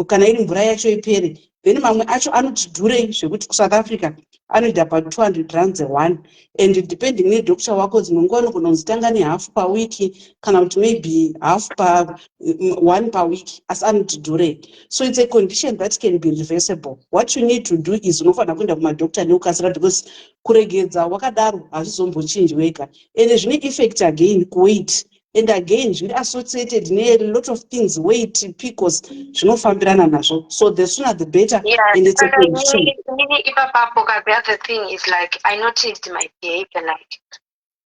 kana iri mvura yacho ipere. Then mamwe acho anoti dhurei zvekuti kuSouth Africa anoita pa 200 rands one, and depending nedoctor wako dzimwe nguva anogona kuzitanga nehalf per week kana kuti maybe half per 1 per week, asi anoti dhurei. So it's a condition that can be reversible. What you need to do is unofanira kuenda kumadoctor neukasira because kuregedza wakadaro hazvizombochinji wega, and zvine effect again kuweight. and again zviri associated ne lot of things, weight, PCOS zvinofambirana nazvo, so the sooner the better. Yeah, And it's a and condition. the other thing is like I noticed my behavior like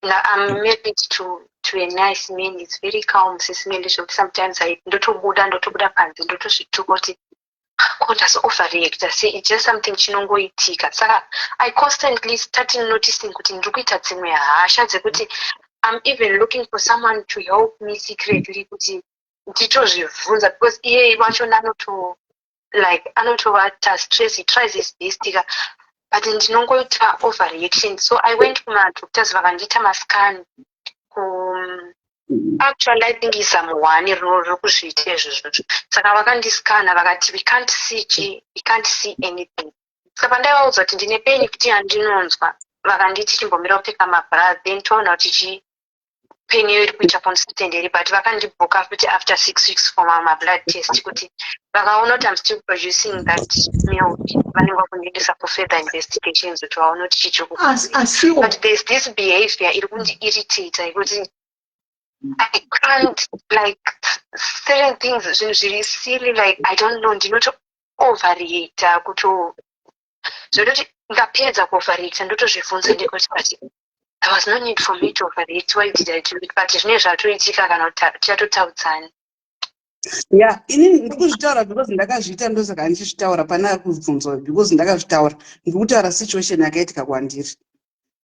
now I'm married to a nice man. It's very calm. Sometimes I ndotobuda panze ndotosvituka kuti does overreact. I say it's just something chinongoitika. Saka I constantly started noticing kuti ndikuita dzimwe hasha dzekuti I'm even looking for someone to help me secretly kuti nditozvibvunza because iye wacho anotobata stress, he tries his best but ndinongoita overreaction. So I went to my doctors vakandiita mascan actually I think is someone rokuzviita izvozvo. Saka vakandiskana vakati we can't see anything. Saka pandaivaudza kuti ndine pain kuti handinonzwa vakanditi chimbomira kupfeka mabra then toona kuti pain iyo iri kuita consistent here, but vakandibook kuti after 6 weeks for my blood test kuti vakaona kuti I'm still producing that milk vanenge kundiendesa for further investigations kuti vaona kuti chichikuii. But there's this behavior iri kundiirritate kuti I can't like certain things zvinhu zviri silly like I don't know ndinoto overreacta kuto zvototi ndapedza kuoverreacta ndotozvibvunza ndikuti but there was no need for me to overreact. Why did I do it? But zvine zvatoitika kana chatotaudzana. Yeah, inini ndikuzvitaura because ndakazviita ndosaka ndichizvitaura pana kubvunzwa because ndakazvitaura ndikutaura situation yakaitika kwandiri.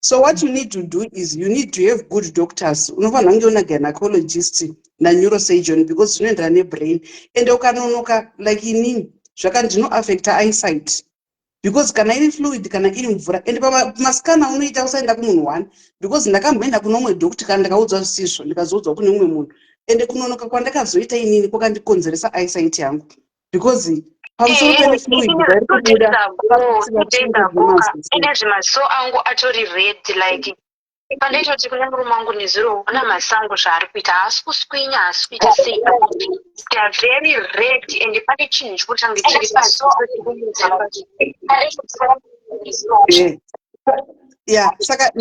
So what you need to do is you need to have good doctors. Unofanira kunge una gynecologist na neurosurgeon because zvinoenderana nebrain and ukanonoka like inini zvakandino affect eyesight. Because kana iri fluid kana iri mvura and pamaskana unoita usaenda kumunhu one because ndakamboenda kuno umwe doctor kana ndakaudzwa zvisizvo ndikazoudzwa kune umwe munhu ende kunonoka kwandakazoita inini kwakandikonzeresa eyesight yangu because pamusoro pene fluid kubuda ine zvimaso angu atori red like pandaitoti kune murume wangu nezuro una masango zvaari kuita haasi kuswinya haasi kuita sei they are very red and pane chinhu chikutange chiri pasi yeah saka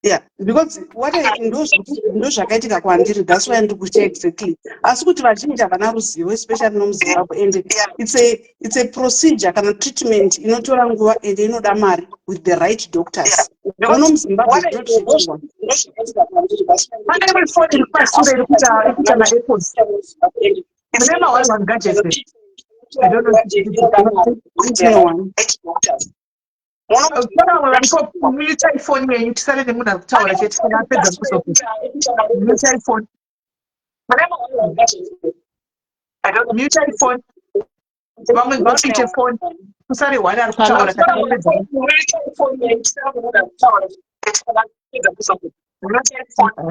yeah because what I ndo zvakaitika kwandiri that's why ndikuita exactly asi kuti vazhinji havana ruzivo especially nomuZimbabwe and it's a procedure kana treatment inotora nguva and inoda mari with the right doctors. Uno muZimbabwe ndinotiwa pane phone iri pashure ikuta na AirPods remember one gadget I don't know muita iphone yenyu tisare nemunhu ari kutaura chete kana apedza kusokuta muita iphone muita iphone vamwe vakuite phone kusare hwari ari kutaura kana apedza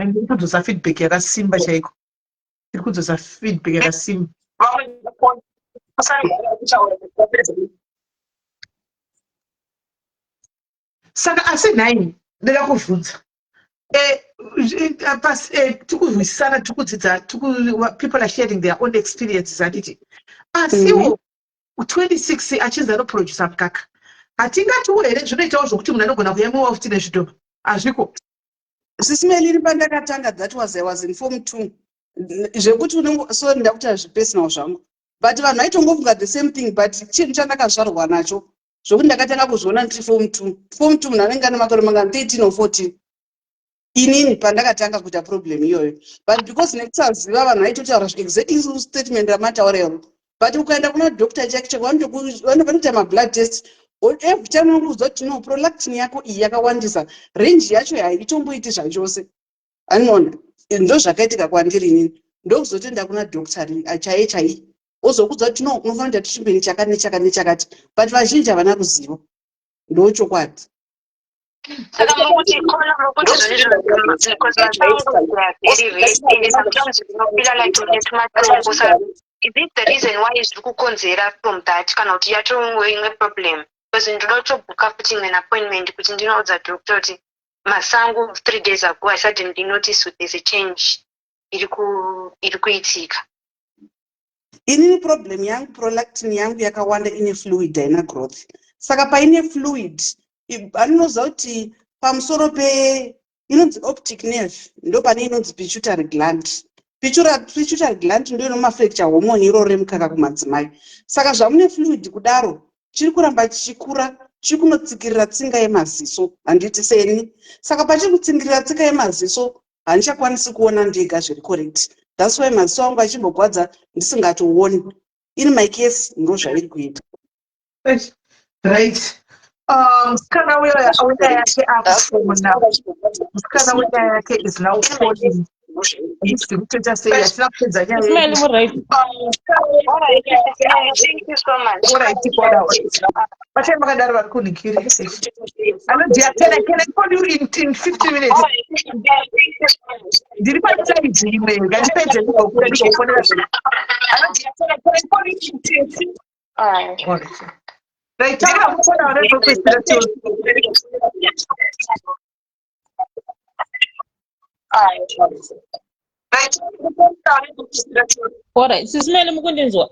ndiri kudzosa feedback yakasimba chaiko ndiri kudzosa feedback yakasimba saka asi nhai ndida kuvhunza tikuzwisisana tikudzidza people are sharing their own experiences handiti asiwo 26 achinzi anoprodusa mukaka hatingatiwo here zvinoitawo zvokuti munhu anogona kuyamwiwa futi nezvidhoma hazviko sisimeli pandakatanga that was I was in form 2 zvekuti unenge so ndakuti hazvipersonal zvangu but vanhu vaitongofunga the same thing but chinhu chandakazvarwa nacho zvokuti ndakatanga kuzviona ndiri form 2 munhu anenge ane makore mangana 13 or 14 inini pandakatanga kuita problem iyoyo but because nekusaziva vanhu vaitotaura exactly statement ramataurero but ukaenda kuna doctor chake vanoita mablood test every time unokuzwa kuti no prolactin yako iyi yakawandisa range yacho haitomboiti zvachose anoona ndo zvakaitika kwandiri inini ndokuzotenda kuna doctor chaiye ozokudza kuti no unofanira kuita chimbeni chakati but vazhinji havana ruzivo ndochokwadi saka mukuti kona mukuti is this the reason why zviri kukonzera from that kana kuti yatova imwe problem because ndinotobuka futi an appointment kuti ndinoudza doctor kuti masango 3 days ago I suddenly noticed there's a change iri kuitika. Inini problem yangu prolactin yangu yakawanda ine fluid haina growth. Saka paine fluid, anonoza kuti pamusoro inonzi optic nerve, ndo pane inonzi pituitary gland. Pituitary gland ndo inomaflecture hormone iroro remukaka kumadzimai. Saka zvamune fluid kudaro chiri kuramba chichikura chiri kunotsikirira tsinga yemaziso, handiti seni. Saka pachiri kutsikirira tsinga yemaziso handichakwanisi kuona ndega zviri correct. That's why maziso angu achimbogwadza ndisingatooni. In my case ndo zvairi kuita. Right. Musikana wina yake akufona. Musikana wina yake is now calling. Ndikutoita sei atina kupedza nyaya Ismail yedu. muRight. Thank you so much. Alright, koda. Pachai makadaro vari kunikiri. Hello dear, can I call you in 15 minutes? Ndiri pachaiji imwe ngandipedze ndikokura ndikofonera zvino. Hello dear, can I call you in 10 minutes? Alright. Right, taura mukona wanezopedzera cho. Alright, Ismail mukundinzwa?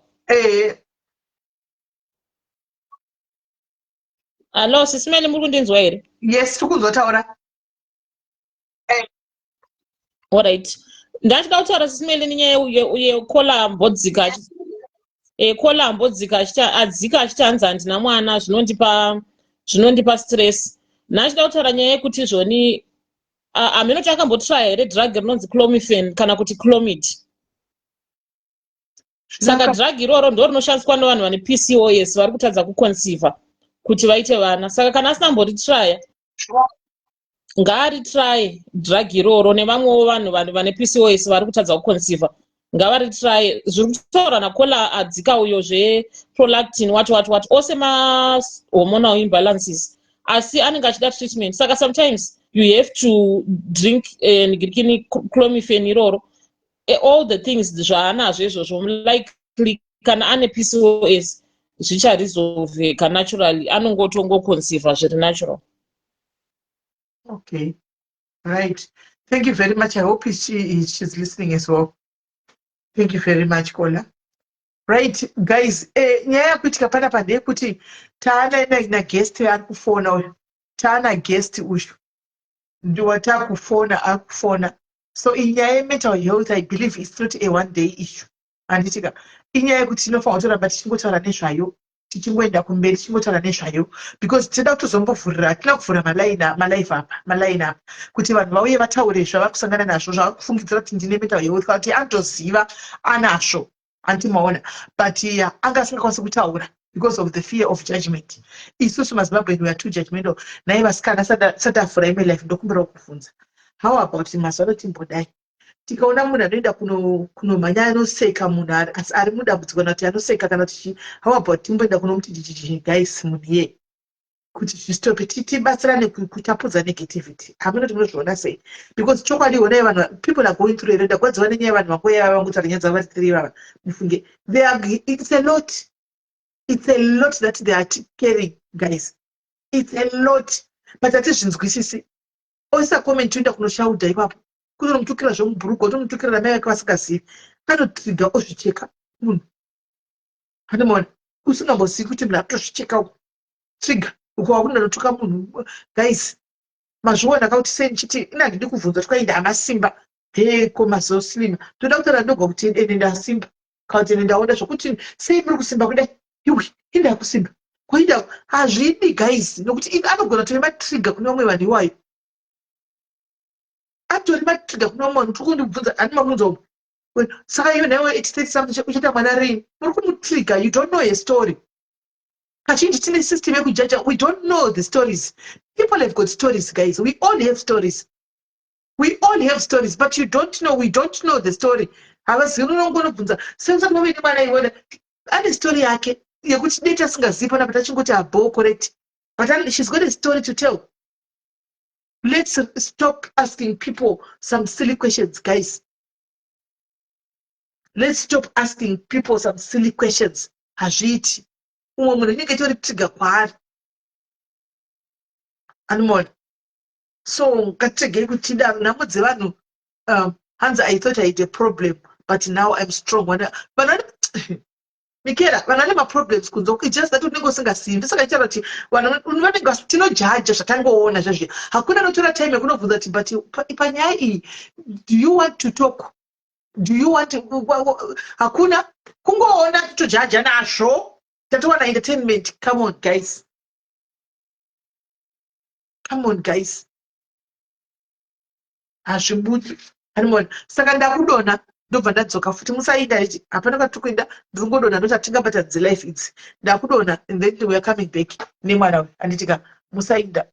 Hello, Ismail mukundinzwa here? Yes, tikuzotaura. Alright. Ndachida kutaura Ismail nenyaya yekolambo dzika. Kolambo dzika adzika achitanza handina mwana zvinondipa stress. Ndachida kutaura nyaya yekuti zvoni aminoti akambotry here drug rinonzi clomiphene kana kuti clomid. Saka drug iroro ndo rinoshandiswa nevanhu vane PCOS vari kutadza kuconceiva kuti vaite vana. Saka kana asina mboritrya ngaaritry drug iroro nevamwewo vanhu vane PCOS vari kutadza kuconceiva ngavaritry. Zviri kutaura nakola adzika uyo zveprolactin what ose ma-hormonal imbalances asi anenge achida treatment. Saka sometimes you have to drink ngirikini clomiphene iroro. All the things zvaanazvo izvozvo likely kana ane PCOS zvicharesolveka naturally, anongotongoconceiva zviri natural. Okay, right. Thank you very much. I hope she's listening as well. Thank you very much, Kola. Right, guys. Nyaya kuitika panapa ndeyekuti taana guest ari kufona uyu. Taana guest uyu. Ndiwo takufona akufona. So inyaya yemental health, I believe it's not a one day issue. Anditika. Inyaya yekuti tinofanira kutoramba tichingotaura nezvayo. Tichingoenda kumberi tichingotaura nezvayo. Because tinoda kutozombovhurira, hatina kuvhura malive apa. Kuti vanhu vauye vataure zvava kusangana nazvo, zvava kufungidzira kuti ndine mental health, kuti anotoziva anazvo. Antimaona. But anga asingakwanisi kutaura because of the fear of judgment. Isusu maZimbabwean we are too judgmental. Nai vasikana sati avhura ime life ndokumbira kukuvhunza. How about mazwaro timbodai? Tikaona munhu anoenda kunomhanya anoseka munhu ari mudambudziko kana kuti anoseka kana kuti how about timboenda kunomuti guys munhu iye kuti zvistope tibatsirane kutapudza negativity. Hamunoti munozviona sei? Because chokwadi honai vanhu people are going through it. Ndakwadziwa nenyaya vanhu vakoya vanguti nyaya dzavo vari 3 vava mufunge it's a lot that they are carrying, guys. It's a lot, but hatizvinzwisisi. Oisa comment uenda kunoshaudha ipapo kunomutukira zvomubhurugu otomutukira ramai vake vasingazivi anotriga ozvicheka munhu handimaona usingambozivi kuti munhu akutozvicheka triga uko wakunda notuka munhu. Guys, mazviona akauti sei nichiti ina ndidi kuvhunza twaenda amasimba heko mazoslima toda kutaura ndogwa kuti ende ndasimba kauti ende ndaona zvokuti sei muri kusimba kudai iwe enda kusimba kwaida hazvidi guys, nokuti anogona tore matriga kune vamwe vanhu iwayo. Atori matriga kuna mwana tukundibvunza andimabvunza umu. Saka iwe nawe it takes something uchata mwana rini. Muri kumutriga, you don't know a story. Kachinji tine system yekujaja, we don't know the stories. People have got stories, guys. We all have stories. But you don't know, we don't know the story. Havazivi unongonobvunza. Senza mwe ni mwana iwe ane story yake yekuti date asingazivi pana patachingoti abo correct. But she's got a story to tell. Let's stop asking people some silly questions, guys. Let's stop asking people some silly questions. Hazviti. Umwe munhu unenge tori triga kwaari. Animal. So ngatirege kuti nhamo dzevanhu hanzi I thought I had a problem but now I'm strong. But Mikela vana maproblems kunze it's just that unenge usingasimbi saka ichara kuti vanhu vanenge tinojaja zvatangoona zvazvo hakuna notora time yekunovhunza kuti but panyaya iyi do you want to talk, do you want hakuna kungoona tojaja nazvo tatowana entertainment. Come on guys, come on guys, hazvibudi animona. Saka ndakudona ndobva ndadzoka futi musaida ichi hapana kwatikuenda ndiringodona ndotatingabatadzi life idzi ndakudona and then we are coming back nemwana anditika musaida